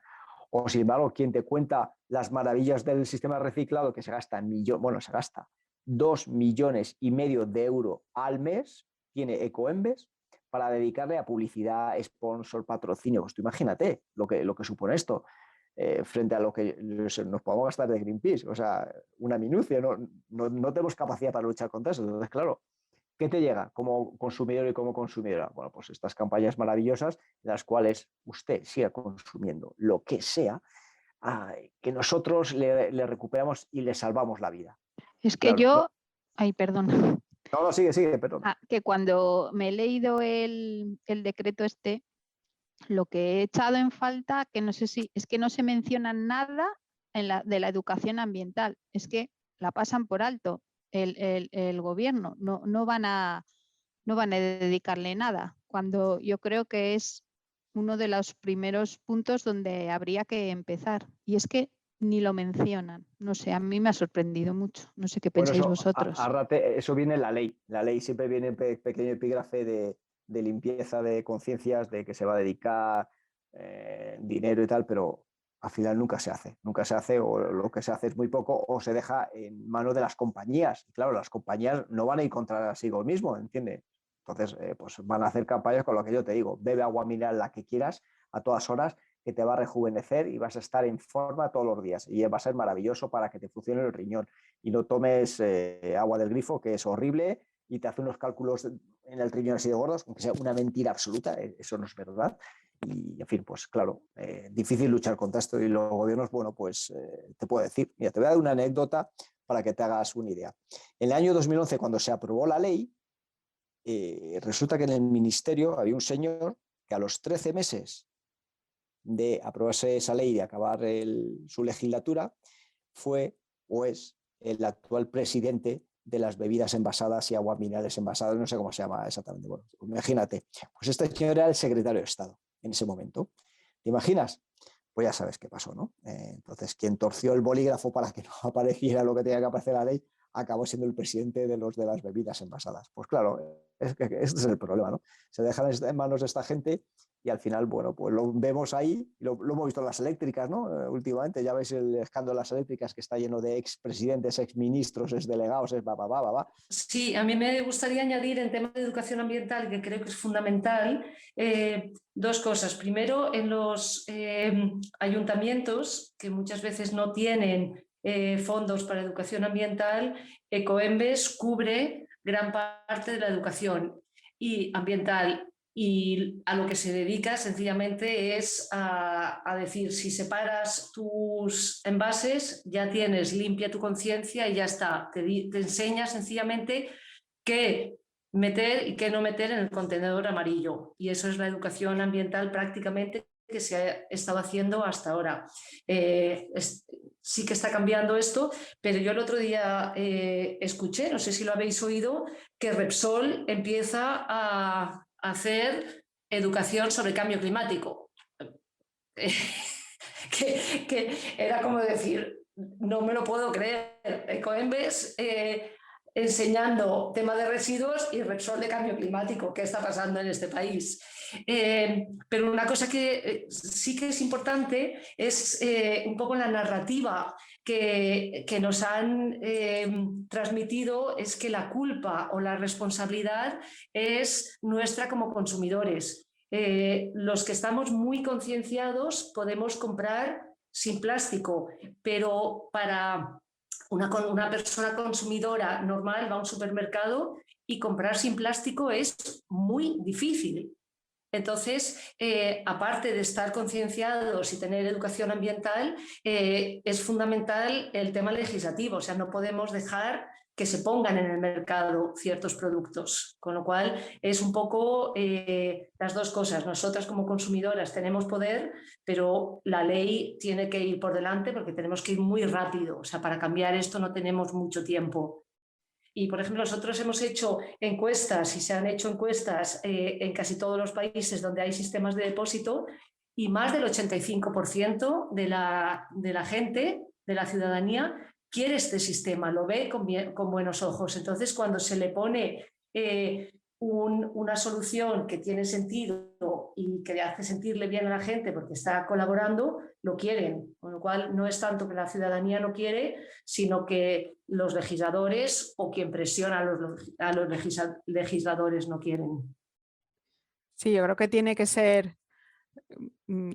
O sin embargo, quien te cuenta las maravillas del sistema reciclado, que se gasta se gasta 2,5 millones de euros al mes, tiene Ecoembes, para dedicarle a publicidad, sponsor, patrocinio. Pues tú imagínate lo que supone esto frente a lo que nos podemos gastar de Greenpeace. O sea, una minucia, no tenemos capacidad para luchar contra eso. Entonces, claro, ¿qué te llega como consumidor y como consumidora? Bueno, pues estas campañas maravillosas en las cuales usted siga consumiendo lo que sea, que nosotros le recuperamos y le salvamos la vida. Es que claro, Ay, perdón. No, sigue, perdón. Que cuando me he leído el decreto lo que he echado en falta, que no sé si, es que no se menciona nada de la educación ambiental, es que la pasan por alto. el gobierno, no van a dedicarle nada, cuando yo creo que es uno de los primeros puntos donde habría que empezar. Y es que ni lo mencionan. No sé, a mí me ha sorprendido mucho. No sé qué Bueno, pensáis eso, vosotros. eso viene en la ley. La ley siempre viene en pequeño epígrafe de limpieza de conciencias, de que se va a dedicar dinero y tal, pero al final nunca se hace, o lo que se hace es muy poco, o se deja en manos de las compañías. Y claro, las compañías no van a ir contra sí mismos, ¿entiendes? Entonces, pues van a hacer campañas con lo que yo te digo, bebe agua mineral la que quieras, a todas horas, que te va a rejuvenecer y vas a estar en forma todos los días. Y va a ser maravilloso para que te funcione el riñón. Y no tomes agua del grifo, que es horrible, y te hace unos cálculos en el riñón así de gordos, aunque sea una mentira absoluta, eso no es verdad. Y, en fin, pues claro, difícil luchar contra esto. Y los gobiernos, bueno, pues te puedo decir, mira, te voy a dar una anécdota para que te hagas una idea. En el año 2011, cuando se aprobó la ley, resulta que en el ministerio había un señor que a los 13 meses de aprobarse esa ley y de acabar su legislatura, fue o es el actual presidente de las bebidas envasadas y aguas minerales envasadas, no sé cómo se llama exactamente. Bueno, imagínate, pues este señor era el secretario de Estado en ese momento. ¿Te imaginas? Pues ya sabes qué pasó, ¿no? Entonces, quien torció el bolígrafo para que no apareciera lo que tenía que aparecer la ley, acabó siendo el presidente de las bebidas envasadas. Pues claro, es que este es el problema, ¿no? Se dejan en manos de esta gente y al final, bueno, pues lo vemos ahí, lo hemos visto en las eléctricas, ¿no? Últimamente ya veis el escándalo de las eléctricas que está lleno de expresidentes, exministros, exdelegados, Sí, a mí me gustaría añadir en tema de educación ambiental, que creo que es fundamental, dos cosas. Primero, en los ayuntamientos, que muchas veces no tienen fondos para educación ambiental, Ecoembes cubre gran parte de la educación y ambiental, y a lo que se dedica sencillamente es a decir, si separas tus envases ya tienes limpia tu conciencia y ya está, te enseña sencillamente qué meter y qué no meter en el contenedor amarillo, y eso es la educación ambiental prácticamente que se ha estado haciendo hasta ahora. Sí que está cambiando esto, pero yo el otro día escuché, no sé si lo habéis oído, que Repsol empieza a hacer educación sobre cambio climático. Que era como decir, no me lo puedo creer. Ecoembes enseñando tema de residuos y Repsol de cambio climático. ¿Qué está pasando en este país? Pero una cosa que sí que es importante es un poco la narrativa que nos han transmitido, es que la culpa o la responsabilidad es nuestra como consumidores. Los que estamos muy concienciados podemos comprar sin plástico, pero para una persona consumidora normal va a un supermercado y comprar sin plástico es muy difícil. Entonces, aparte de estar concienciados y tener educación ambiental, es fundamental el tema legislativo. O sea, no podemos dejar que se pongan en el mercado ciertos productos. Con lo cual, es un poco las dos cosas. Nosotras como consumidoras tenemos poder, pero la ley tiene que ir por delante porque tenemos que ir muy rápido. O sea, para cambiar esto no tenemos mucho tiempo. Y, por ejemplo, nosotros hemos hecho encuestas y se han hecho encuestas en casi todos los países donde hay sistemas de depósito, y más del 85% de la gente, de la ciudadanía, quiere este sistema, lo ve con buenos ojos. Entonces, cuando se le pone una solución que tiene sentido y que le hace sentirle bien a la gente porque está colaborando, lo quieren. Con lo cual, no es tanto que la ciudadanía no quiere, sino que los legisladores o quien presiona a los legisladores no quieren. Sí, yo creo que tiene que ser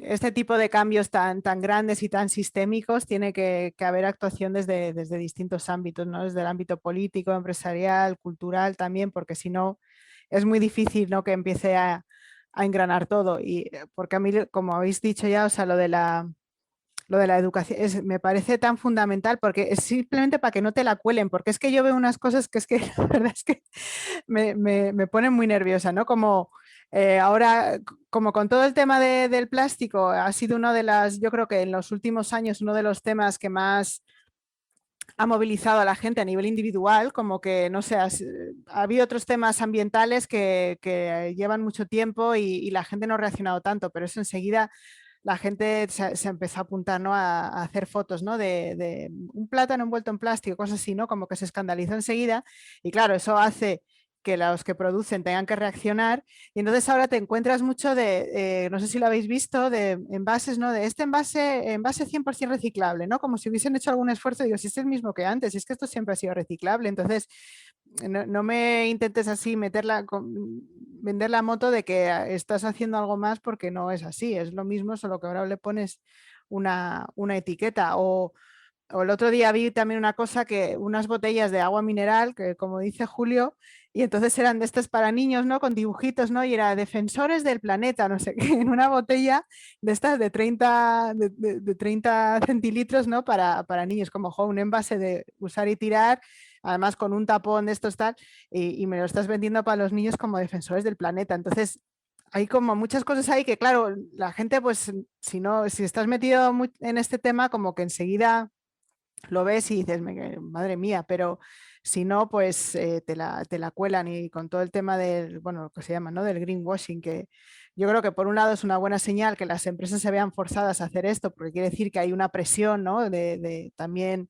este tipo de cambios tan grandes y tan sistémicos, tiene que haber actuación desde distintos ámbitos, ¿no? Desde el ámbito político, empresarial, cultural también, porque si no es muy difícil, ¿no?, que empiece a engranar todo. Y porque a mí, como habéis dicho ya, o sea, lo de la educación me parece tan fundamental, porque es simplemente para que no te la cuelen, porque es que yo veo unas cosas que es que la verdad es que me ponen muy nerviosa, ¿no? Como ahora, como con todo el tema del plástico, ha sido yo creo que en los últimos años, uno de los temas que más ha movilizado a la gente a nivel individual, como que, no sé, ha habido otros temas ambientales que llevan mucho tiempo y la gente no ha reaccionado tanto, pero eso enseguida la gente se empezó a apuntar, ¿no? a hacer fotos, ¿no? de un plátano envuelto en plástico, cosas así, ¿no? Como que se escandalizó enseguida y claro, eso hace que los que producen tengan que reaccionar y entonces ahora te encuentras mucho no sé si lo habéis visto, de envases, ¿no? De este envase 100% reciclable, ¿no? Como si hubiesen hecho algún esfuerzo, digo, si es el mismo que antes, si es que esto siempre ha sido reciclable, entonces no me intentes así vender la moto de que estás haciendo algo más porque no es así, es lo mismo, solo que ahora le pones una etiqueta o el otro día vi también una cosa que unas botellas de agua mineral, que como dice Julio, y entonces eran de estas para niños, ¿no? Con dibujitos, ¿no? Y era defensores del planeta, no sé qué, en una botella de estas de 30, de 30 centilitros, ¿no? Para niños, como un envase de usar y tirar, además con un tapón de estos tal, y me lo estás vendiendo para los niños como defensores del planeta. Entonces, hay como muchas cosas ahí que, claro, la gente, pues, si estás metido en este tema, como que enseguida lo ves y dices, madre mía, pero si no, pues te la cuelan y con todo el tema del, bueno, lo que se llama, ¿no? Del greenwashing, que yo creo que por un lado es una buena señal que las empresas se vean forzadas a hacer esto, porque quiere decir que hay una presión, ¿no? También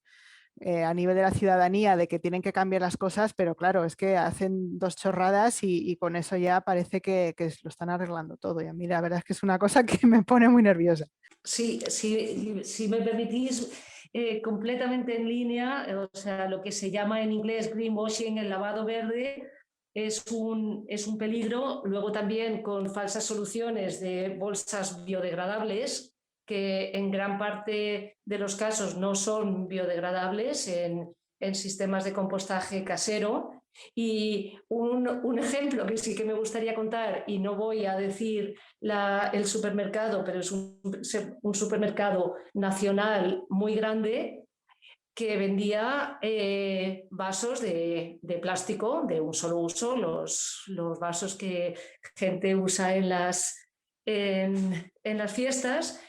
a nivel de la ciudadanía de que tienen que cambiar las cosas, pero claro, es que hacen dos chorradas y con eso ya parece que lo están arreglando todo. Y a mí la verdad es que es una cosa que me pone muy nerviosa. Sí, si me permitís, completamente en línea, o sea, lo que se llama en inglés greenwashing, el lavado verde, es un peligro. Luego también con falsas soluciones de bolsas biodegradables, que en gran parte de los casos no son biodegradables en sistemas de compostaje casero. Y un ejemplo que sí que me gustaría contar, y no voy a decir el supermercado, pero es un supermercado nacional muy grande que vendía vasos de plástico de un solo uso, los vasos que gente usa en las fiestas.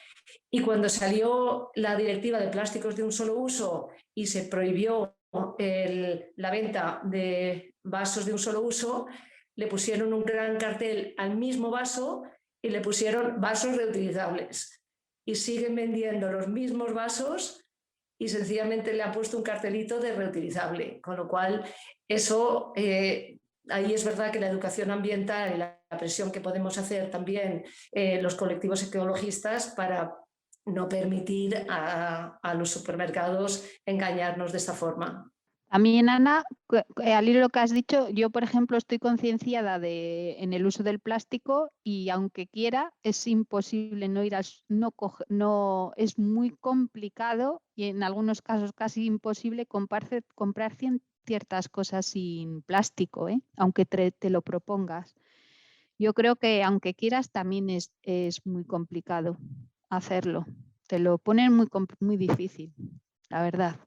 Y cuando salió la directiva de plásticos de un solo uso y se prohibió la venta de vasos de un solo uso, le pusieron un gran cartel al mismo vaso y le pusieron vasos reutilizables. Y siguen vendiendo los mismos vasos y sencillamente le han puesto un cartelito de reutilizable. Con lo cual, eso, ahí es verdad que la educación ambiental y la presión que podemos hacer también los colectivos ecologistas para no permitir a los supermercados engañarnos de esta forma. También, Ana, al hilo de lo que has dicho, yo, por ejemplo, estoy concienciada en el uso del plástico y aunque quiera, es imposible no ir no, es muy complicado y en algunos casos casi imposible comprar ciertas cosas sin plástico, aunque te lo propongas. Yo creo que aunque quieras, también es muy complicado hacerlo. Te lo ponen muy difícil, la verdad.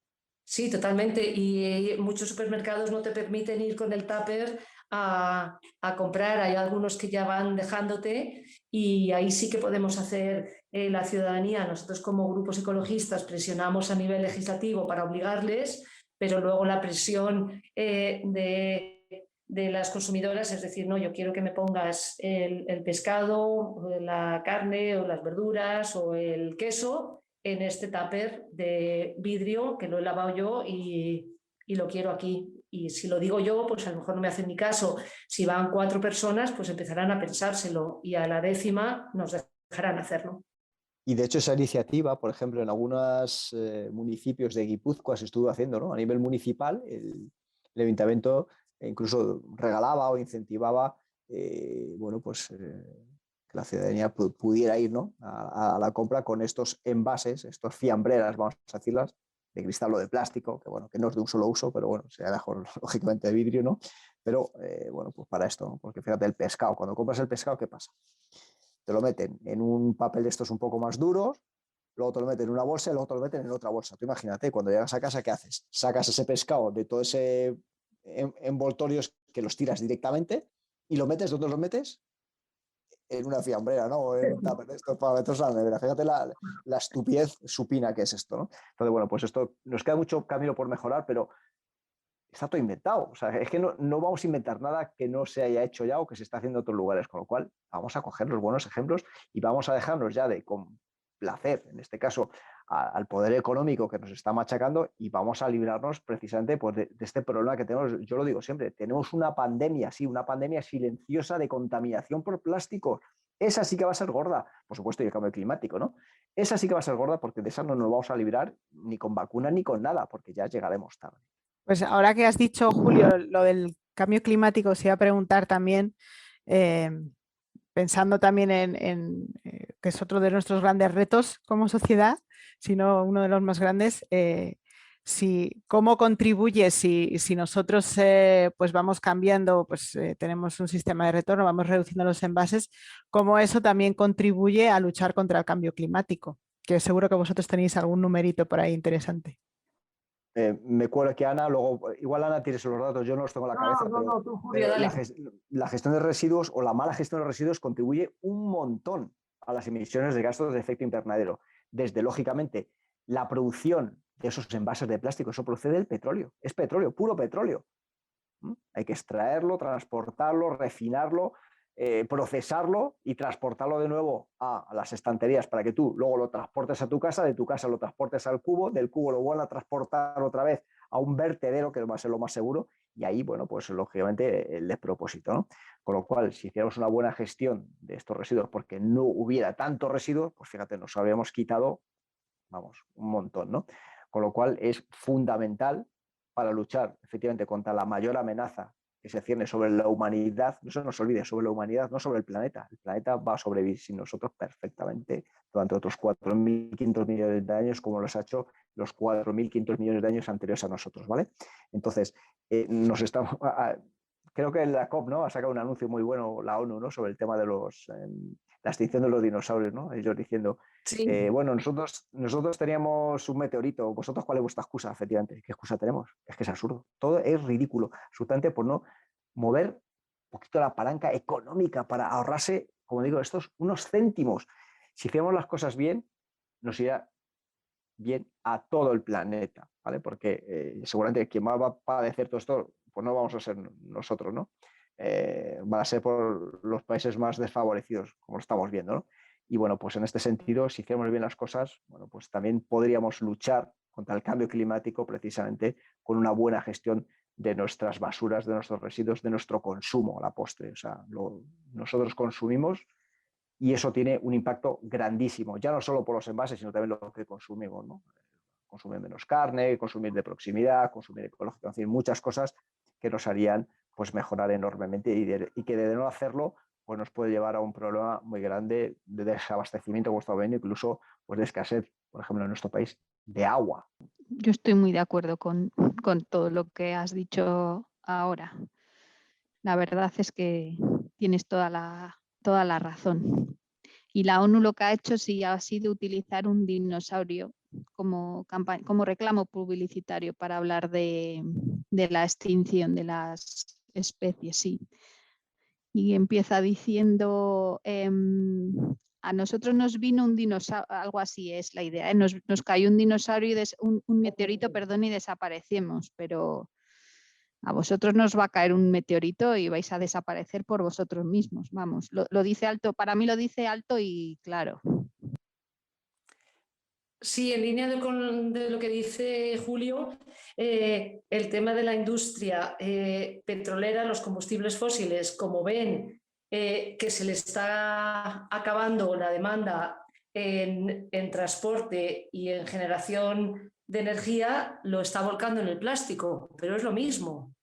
Sí, totalmente. Y muchos supermercados no te permiten ir con el tupper a comprar. Hay algunos que ya van dejándote y ahí sí que podemos hacer la ciudadanía. Nosotros como grupos ecologistas presionamos a nivel legislativo para obligarles, pero luego la presión de las consumidoras, es decir, no, yo quiero que me pongas el pescado, la carne o las verduras o el queso en este tupper de vidrio que lo he lavado yo y lo quiero aquí. Y si lo digo yo, pues a lo mejor no me hacen ni caso. Si van 4 personas, pues empezarán a pensárselo y a la 10ª nos dejarán hacerlo. Y de hecho esa iniciativa, por ejemplo, en algunos municipios de Guipúzcoa se estuvo haciendo, ¿no? A nivel municipal, el ayuntamiento incluso regalaba o incentivaba bueno, pues, que la ciudadanía pudiera ir, ¿no? a la compra con estos envases, estos fiambreras, vamos a decirlas, de cristal o de plástico, que, bueno, que no es de un solo uso, pero bueno, sería mejor lógicamente de vidrio, ¿no? Pero bueno, pues para esto, ¿no? Porque fíjate, el pescado, cuando compras el pescado, ¿qué pasa? Te lo meten en un papel de estos un poco más duros, luego te lo meten en una bolsa y luego te lo meten en otra bolsa. Tú imagínate, cuando llegas a casa, ¿qué haces? Sacas ese pescado de todo ese envoltorios que los tiras directamente y lo metes, ¿dónde lo metes? en una fiambrera, ¿no? O en un tupper de estos para meterse a la nevera. Fíjate la estupidez supina que es esto, ¿no? Entonces, bueno, pues esto nos queda mucho camino por mejorar, pero está todo inventado. O sea, es que no vamos a inventar nada que no se haya hecho ya o que se está haciendo en otros lugares, con lo cual vamos a coger los buenos ejemplos y vamos a dejarnos ya de complacer, en este caso, al poder económico que nos está machacando y vamos a librarnos precisamente pues, de este problema que tenemos. Yo lo digo siempre, tenemos una pandemia, sí, una pandemia silenciosa de contaminación por plásticos. Esa sí que va a ser gorda, por supuesto, y el cambio climático, ¿no? Esa sí que va a ser gorda porque de esa no nos vamos a librar ni con vacuna ni con nada, porque ya llegaremos tarde. Pues ahora que has dicho, Julio, lo del cambio climático, os iba a preguntar también, pensando también en que es otro de nuestros grandes retos como sociedad, sino uno de los más grandes, cómo contribuye si nosotros pues vamos cambiando, pues tenemos un sistema de retorno, vamos reduciendo los envases, cómo eso también contribuye a luchar contra el cambio climático, que seguro que vosotros tenéis algún numerito por ahí interesante. Me acuerdo que Ana, luego, igual Ana tienes los datos, yo no los tengo en la cabeza, pero tú, Julio, dale. la gestión de residuos o la mala gestión de residuos contribuye un montón a las emisiones de gases de efecto invernadero. Desde, lógicamente, la producción de esos envases de plástico, eso procede del petróleo, es petróleo, puro petróleo. Hay que extraerlo, transportarlo, refinarlo, procesarlo y transportarlo de nuevo a las estanterías para que tú luego lo transportes a tu casa, de tu casa lo transportes al cubo, del cubo lo vuelvan a transportar otra vez a un vertedero, que va a ser lo más seguro, y ahí, bueno, pues lógicamente el despropósito, ¿no? Con lo cual, si hiciéramos una buena gestión de estos residuos porque no hubiera tantos residuos, pues fíjate, nos habríamos quitado, vamos, un montón, ¿no? Con lo cual es fundamental para luchar efectivamente contra la mayor amenaza que se cierne sobre la humanidad, no se nos olvide, sobre la humanidad, no sobre el planeta. El planeta va a sobrevivir sin nosotros perfectamente durante otros 4.500 millones de años, como los ha hecho los 4.500 millones de años anteriores a nosotros, ¿vale? Entonces, creo que la COP, ¿no?, ha sacado un anuncio muy bueno, la ONU, ¿no?, sobre el tema de la extinción de los dinosaurios, ¿no? Ellos diciendo, Sí. bueno, nosotros teníamos un meteorito, vosotros, ¿cuál es vuestra excusa? Efectivamente, ¿qué excusa tenemos? Es que es absurdo, todo es ridículo, absolutamente, por no mover un poquito la palanca económica para ahorrarse, como digo, estos unos céntimos. Si hacemos las cosas bien, nos irá bien a todo el planeta, ¿vale? Porque seguramente quien más va a padecer todo esto, pues no vamos a ser nosotros, ¿no? Van a ser por los países más desfavorecidos, como lo estamos viendo, ¿no? Y bueno, pues en este sentido, si hacemos bien las cosas, bueno, pues también podríamos luchar contra el cambio climático precisamente con una buena gestión de nuestras basuras, de nuestros residuos, de nuestro consumo a la postre. O sea, nosotros consumimos y eso tiene un impacto grandísimo, ya no solo por los envases, sino también lo que consumimos, ¿no? Consumir menos carne, consumir de proximidad, consumir ecológico, en fin, muchas cosas que nos harían pues mejorar enormemente y que de no hacerlo pues nos puede llevar a un problema muy grande de desabastecimiento, como estamos viendo, incluso pues de escasez, por ejemplo, en nuestro país, de agua. Yo estoy muy de acuerdo con todo lo que has dicho ahora. La verdad es que tienes toda la razón. Y la ONU lo que ha hecho sí ha sido utilizar un dinosaurio como reclamo publicitario para hablar de la extinción de las especies, sí. Y empieza diciendo, a nosotros nos vino un dinosaurio, algo así es la idea, nos cayó un dinosaurio, un meteorito, perdón, y desaparecemos, pero a vosotros nos va a caer un meteorito y vais a desaparecer por vosotros mismos. Vamos, lo dice alto, para mí lo dice alto y claro. Sí, en línea de lo que dice Julio, el tema de la industria petrolera, los combustibles fósiles, como ven que se le está acabando la demanda en transporte y en generación de energía, lo está volcando en el plástico, pero es lo mismo.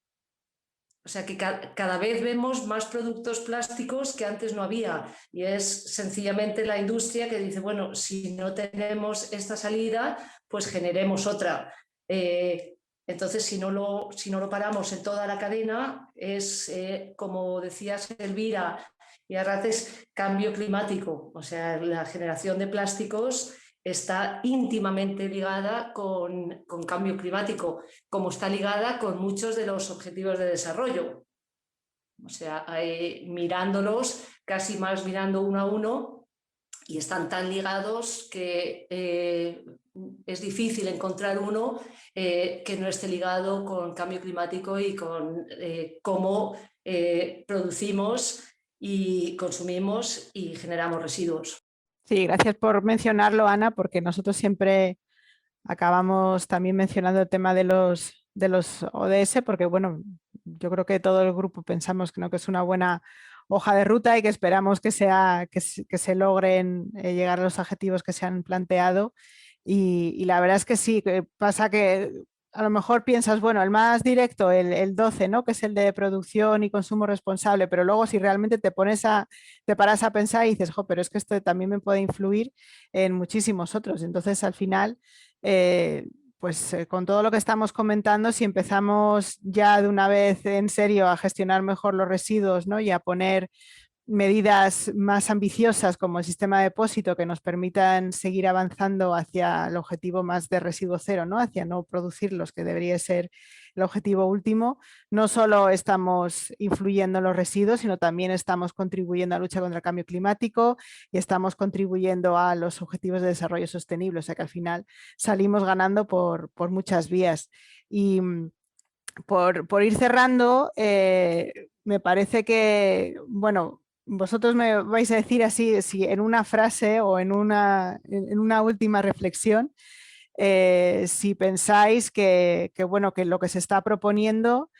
O sea que cada vez vemos más productos plásticos que antes no había y es sencillamente la industria que dice, bueno, si no tenemos esta salida, pues generemos otra. Entonces, si no lo paramos en toda la cadena, es, como decías, Elvira y Arrates, cambio climático. O sea, la generación de plásticos está íntimamente ligada con cambio climático, como está ligada con muchos de los objetivos de desarrollo. o sea, mirándolos, casi más mirando uno a uno, y están tan ligados que es difícil encontrar uno que no esté ligado con cambio climático y con cómo producimos y consumimos y generamos residuos. Sí, gracias por mencionarlo, Ana, porque nosotros siempre acabamos también mencionando el tema de los ODS, porque bueno, yo creo que todo el grupo pensamos que, ¿no?, que es una buena hoja de ruta y que esperamos que se logren llegar a los objetivos que se han planteado. Y la verdad es que sí, que pasa que a lo mejor piensas, bueno, el más directo, el 12, ¿no?, que es el de producción y consumo responsable, pero luego si realmente te paras a pensar y dices, jo, pero es que esto también me puede influir en muchísimos otros. Entonces, al final, con todo lo que estamos comentando, si empezamos ya de una vez en serio a gestionar mejor los residuos, ¿no?, y a poner medidas más ambiciosas como el sistema de depósito que nos permitan seguir avanzando hacia el objetivo más de residuo cero, ¿no?, hacia no producirlos, que debería ser el objetivo último, no solo estamos influyendo en los residuos, sino también estamos contribuyendo a la lucha contra el cambio climático y estamos contribuyendo a los objetivos de desarrollo sostenible, o sea que al final salimos ganando por muchas vías. Y por ir cerrando, me parece que, bueno, vosotros me vais a decir así, si en una frase o en una última reflexión, si pensáis bueno, que lo que se está proponiendo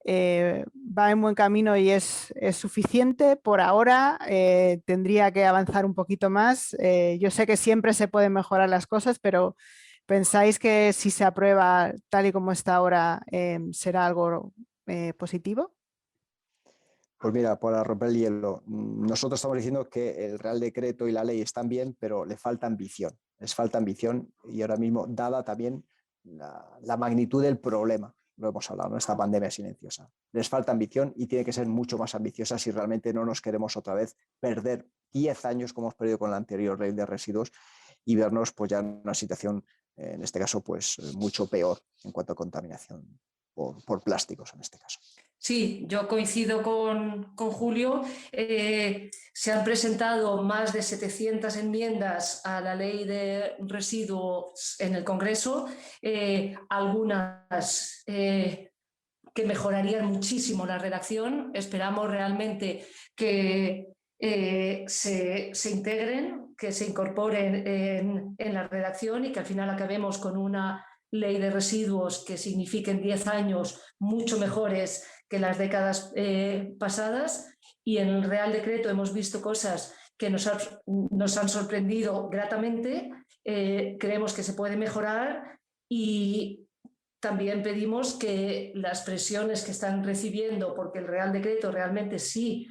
va en buen camino y es suficiente por ahora, tendría que avanzar un poquito más. Yo sé que siempre se pueden mejorar las cosas, pero ¿pensáis que si se aprueba tal y como está ahora será algo positivo? Pues mira, para romper el hielo, nosotros estamos diciendo que el Real Decreto y la ley están bien, pero le falta ambición. Les falta ambición y ahora mismo, dada también la magnitud del problema, lo hemos hablado, ¿no?, esta pandemia silenciosa. Les falta ambición y tiene que ser mucho más ambiciosa si realmente no nos queremos otra vez perder 10 años como hemos perdido con la anterior ley de residuos y vernos pues ya en una situación, en este caso, pues mucho peor en cuanto a contaminación por plásticos en este caso. Sí, yo coincido con Julio. Se han presentado más de 700 enmiendas a la ley de residuos en el Congreso, algunas que mejorarían muchísimo la redacción. Esperamos realmente que se integren, que se incorporen en la redacción y que al final acabemos con una ley de residuos que signifiquen 10 años mucho mejores que las décadas pasadas. Y en el Real Decreto hemos visto cosas que nos han sorprendido gratamente. Creemos que se puede mejorar y también pedimos que las presiones que están recibiendo, porque el Real Decreto realmente sí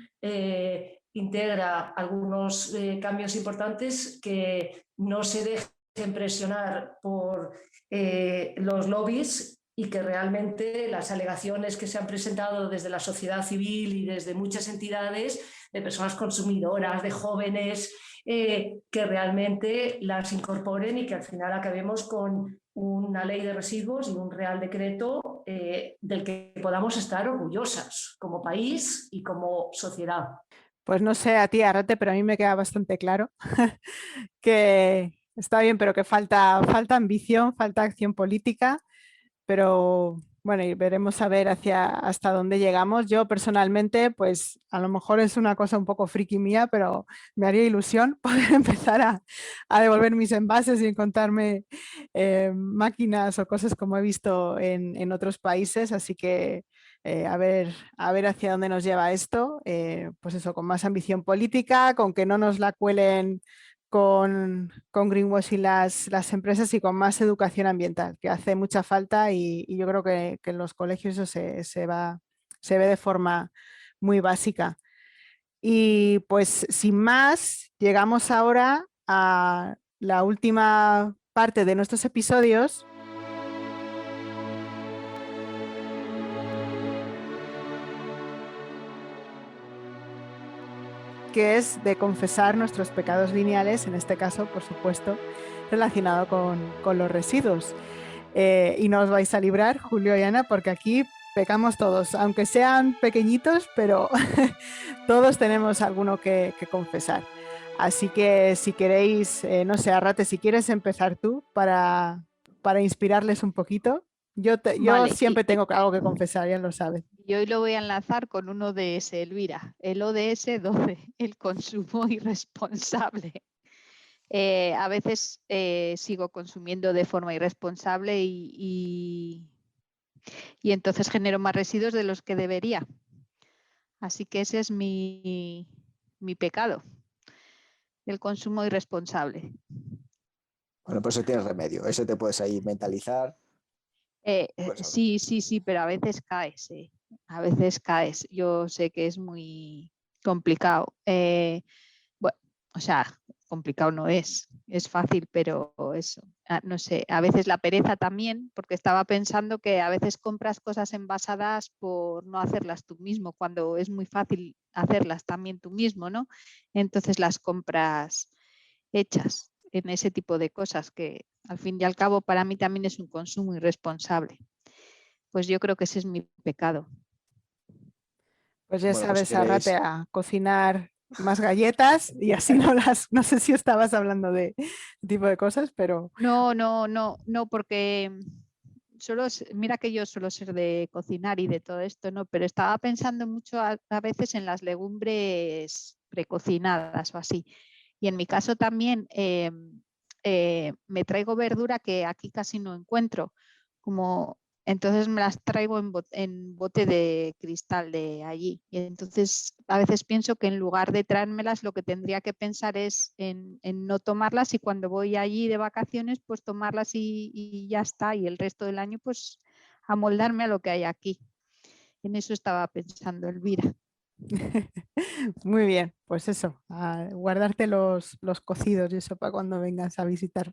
integra algunos cambios importantes, que no se dejen presionar por los lobbies y que realmente las alegaciones que se han presentado desde la sociedad civil y desde muchas entidades, de personas consumidoras, de jóvenes, que realmente las incorporen y que al final acabemos con una ley de residuos y un Real Decreto del que podamos estar orgullosas como país y como sociedad. Pues no sé a ti, Arrate, pero a mí me queda bastante claro que está bien, pero que falta ambición, falta acción política, pero bueno, y veremos a ver hasta dónde llegamos. Yo personalmente, pues a lo mejor es una cosa un poco friki mía, pero me haría ilusión poder empezar a devolver mis envases y encontrarme máquinas o cosas como he visto en otros países, así que a ver hacia dónde nos lleva esto, pues eso, con más ambición política, con que no nos la cuelen con greenwashing las empresas y con más educación ambiental, que hace mucha falta y yo creo que en los colegios eso se ve de forma muy básica. Y pues sin más, llegamos ahora a la última parte de nuestros episodios, que es de confesar nuestros pecados lineales, en este caso, por supuesto, relacionado con los residuos. Y no os vais a librar, Julio y Ana, porque aquí pecamos todos, aunque sean pequeñitos, pero todos tenemos alguno que confesar. Así que si queréis, no sé, Arrate, si quieres empezar tú para inspirarles un poquito. Yo Vale, siempre tengo algo que confesar, ya lo sabes. y hoy lo voy a enlazar con un ODS, Elvira, el ODS 12, el consumo irresponsable. A veces sigo consumiendo de forma irresponsable y entonces genero más residuos de los que debería. Así que ese es mi pecado, el consumo irresponsable. Bueno, pues eso tienes remedio. Eso te puedes ahí mentalizar. Sí, pero a veces caes. A veces caes. Yo sé que es muy complicado. Bueno, o sea, complicado no es fácil, pero eso, no sé, a veces la pereza también, porque estaba pensando que a veces compras cosas envasadas por no hacerlas tú mismo, cuando es muy fácil hacerlas también tú mismo, ¿no? Entonces las compras hechas en ese tipo de cosas que al fin y al cabo para mí también es un consumo irresponsable. Pues yo creo que ese es mi pecado. Pues ya Bueno, pues si sabes, Arrate, quieres, a cocinar más galletas y así no sé si estabas hablando de tipo de cosas, pero No, porque mira que yo suelo ser de cocinar y de todo esto, ¿no? Pero estaba pensando mucho a veces en las legumbres precocinadas o así. Y en mi caso también me traigo verdura que aquí casi no encuentro, como entonces me las traigo en bote de cristal de allí. Y entonces a veces pienso que en lugar de traérmelas lo que tendría que pensar es en no tomarlas y cuando voy allí de vacaciones pues tomarlas y ya está. Y el resto del año pues amoldarme a lo que hay aquí. En eso estaba pensando, Elvira. muy bien, pues eso, a guardarte los cocidos y eso para cuando vengas a visitar.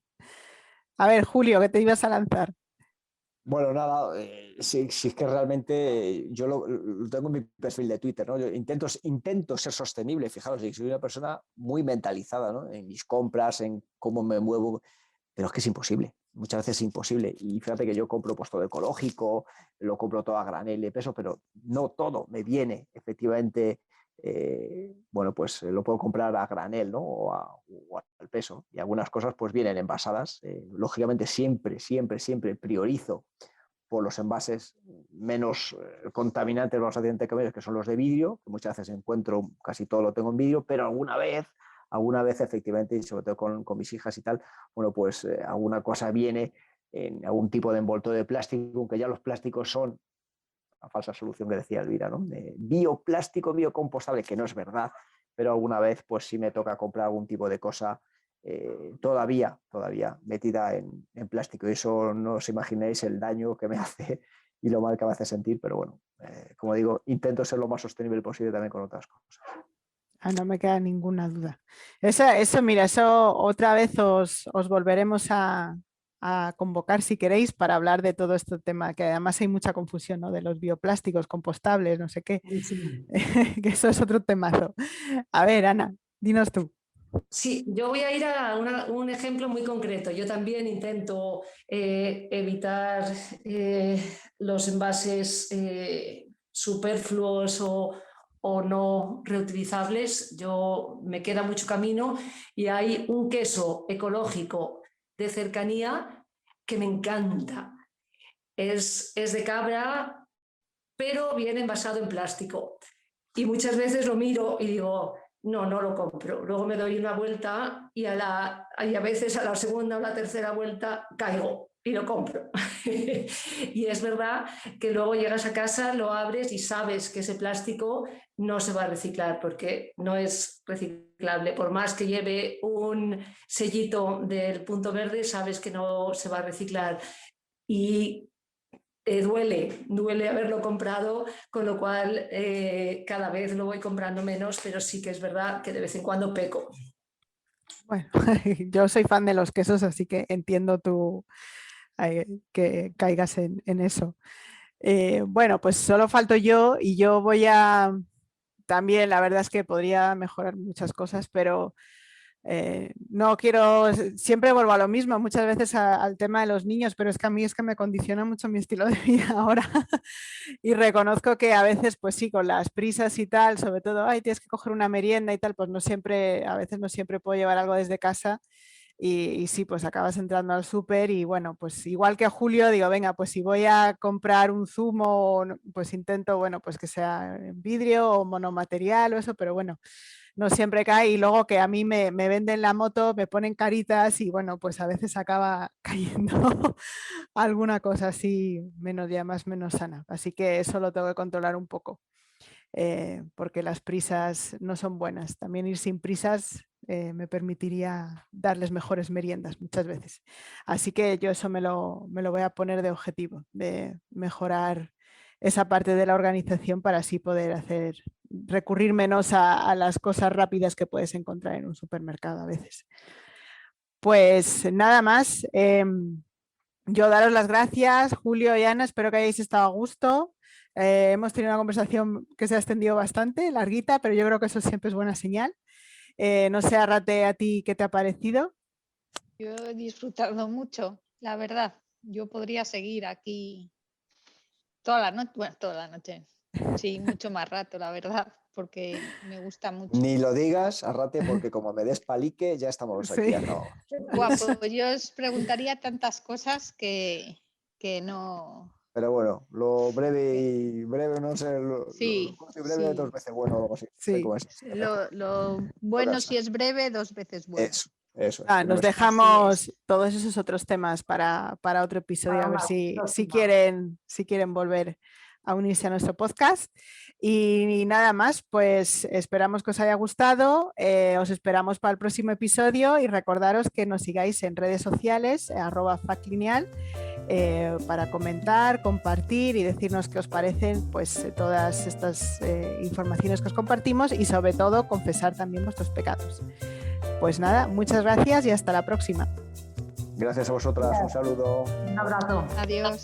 A ver, Julio, ¿qué te ibas a lanzar? bueno, nada, si es que realmente yo lo tengo en mi perfil de Twitter, ¿no? Yo intento ser sostenible, fijaros, soy una persona muy mentalizada, ¿no? En mis compras, en cómo me muevo, pero es que es imposible, muchas veces es imposible. Y fíjate que yo compro pues todo ecológico, lo compro todo a granel de peso, pero no todo me viene efectivamente, bueno, pues lo puedo comprar a granel, ¿no? O al peso. Y algunas cosas pues vienen envasadas. Lógicamente siempre priorizo por los envases menos contaminantes, vamos a decir entre comillas, que son los de vidrio, que muchas veces encuentro, casi todo lo tengo en vidrio, pero alguna vez efectivamente, y sobre todo con mis hijas y tal, bueno, pues alguna cosa viene en algún tipo de envoltorio de plástico, aunque ya los plásticos son la falsa solución que decía Elvira, ¿no? De bioplástico, biocompostable, que no es verdad, pero alguna vez pues sí me toca comprar algún tipo de cosa todavía metida en plástico. Y eso no os imagináis el daño que me hace y lo mal que me hace sentir, pero bueno, como digo, intento ser lo más sostenible posible también con otras cosas. Ah, no me queda ninguna duda. Mira, eso otra vez os volveremos a convocar si queréis para hablar de todo este tema, que además hay mucha confusión, ¿no? De los bioplásticos compostables, no sé qué, Sí. que eso es otro temazo. A ver, Ana, dinos tú. Sí, yo voy a ir a un ejemplo muy concreto. Yo también intento evitar los envases superfluos o no reutilizables. Yo me queda mucho camino y hay un queso ecológico de cercanía que me encanta. Es de cabra, pero viene envasado en plástico. Y muchas veces lo miro y digo, no lo compro. Luego me doy una vuelta y a veces a la segunda o la tercera vuelta caigo y lo compro. Y es verdad que luego llegas a casa, lo abres y sabes que ese plástico no se va a reciclar porque no es reciclable. Por más que lleve un sellito del punto verde, sabes que no se va a reciclar. Y duele haberlo comprado, con lo cual cada vez lo voy comprando menos, pero sí que es verdad que de vez en cuando peco. Bueno, yo soy fan de los quesos, así que entiendo que caigas en eso. Bueno, pues solo falto yo y yo voy a... También la verdad es que podría mejorar muchas cosas, pero No quiero, siempre vuelvo a lo mismo, muchas veces al tema de los niños, pero es que a mí es que me condiciona mucho mi estilo de vida ahora y reconozco que a veces, pues sí, con las prisas y tal, sobre todo, ay, tienes que coger una merienda y tal, pues no siempre, a veces no siempre puedo llevar algo desde casa y sí, pues acabas entrando al súper y bueno, pues igual que a Julio, digo, venga, pues si voy a comprar un zumo, pues intento, bueno, pues que sea en vidrio o monomaterial o eso, pero bueno, no siempre cae y luego que a mí me venden la moto, me ponen caritas y bueno, pues a veces acaba cayendo alguna cosa así menos ya más menos sana. Así que eso lo tengo que controlar un poco, porque las prisas no son buenas. También ir sin prisas me permitiría darles mejores meriendas muchas veces. Así que yo eso me lo voy a poner de objetivo, de mejorar esa parte de la organización para así poder recurrir menos a las cosas rápidas que puedes encontrar en un supermercado a veces. Pues nada más, yo daros las gracias, Julio y Ana, espero que hayáis estado a gusto. Hemos tenido una conversación que se ha extendido bastante, larguita, pero yo creo que eso siempre es buena señal. No sé, Arrate, a ti, ¿qué te ha parecido? Yo he disfrutado mucho, la verdad. Yo podría seguir aquí toda la noche, bueno, toda la noche, sí, mucho más rato, la verdad, porque me gusta mucho. Ni lo digas, Arrate, porque como me des palique, ya estamos aquí. Sí. Buah, pues yo os preguntaría tantas cosas que no... Pero bueno, lo breve y breve, no sé, Sí, lo corto y breve sí. 2 veces bueno o algo así. Sí. No sé cómo es. Lo bueno, si es breve, 2 veces bueno. Eso. Nos dejamos todos esos otros temas para otro episodio, a ver si quieren volver a unirse a nuestro podcast. Y nada más, pues esperamos que os haya gustado, os esperamos para el próximo episodio y recordaros que nos sigáis en redes sociales, @faclineal, para comentar, compartir y decirnos qué os parecen pues todas estas informaciones que os compartimos y sobre todo confesar también vuestros pecados. Pues nada, muchas gracias y hasta la próxima. Gracias a vosotras, un saludo. Un abrazo. Adiós.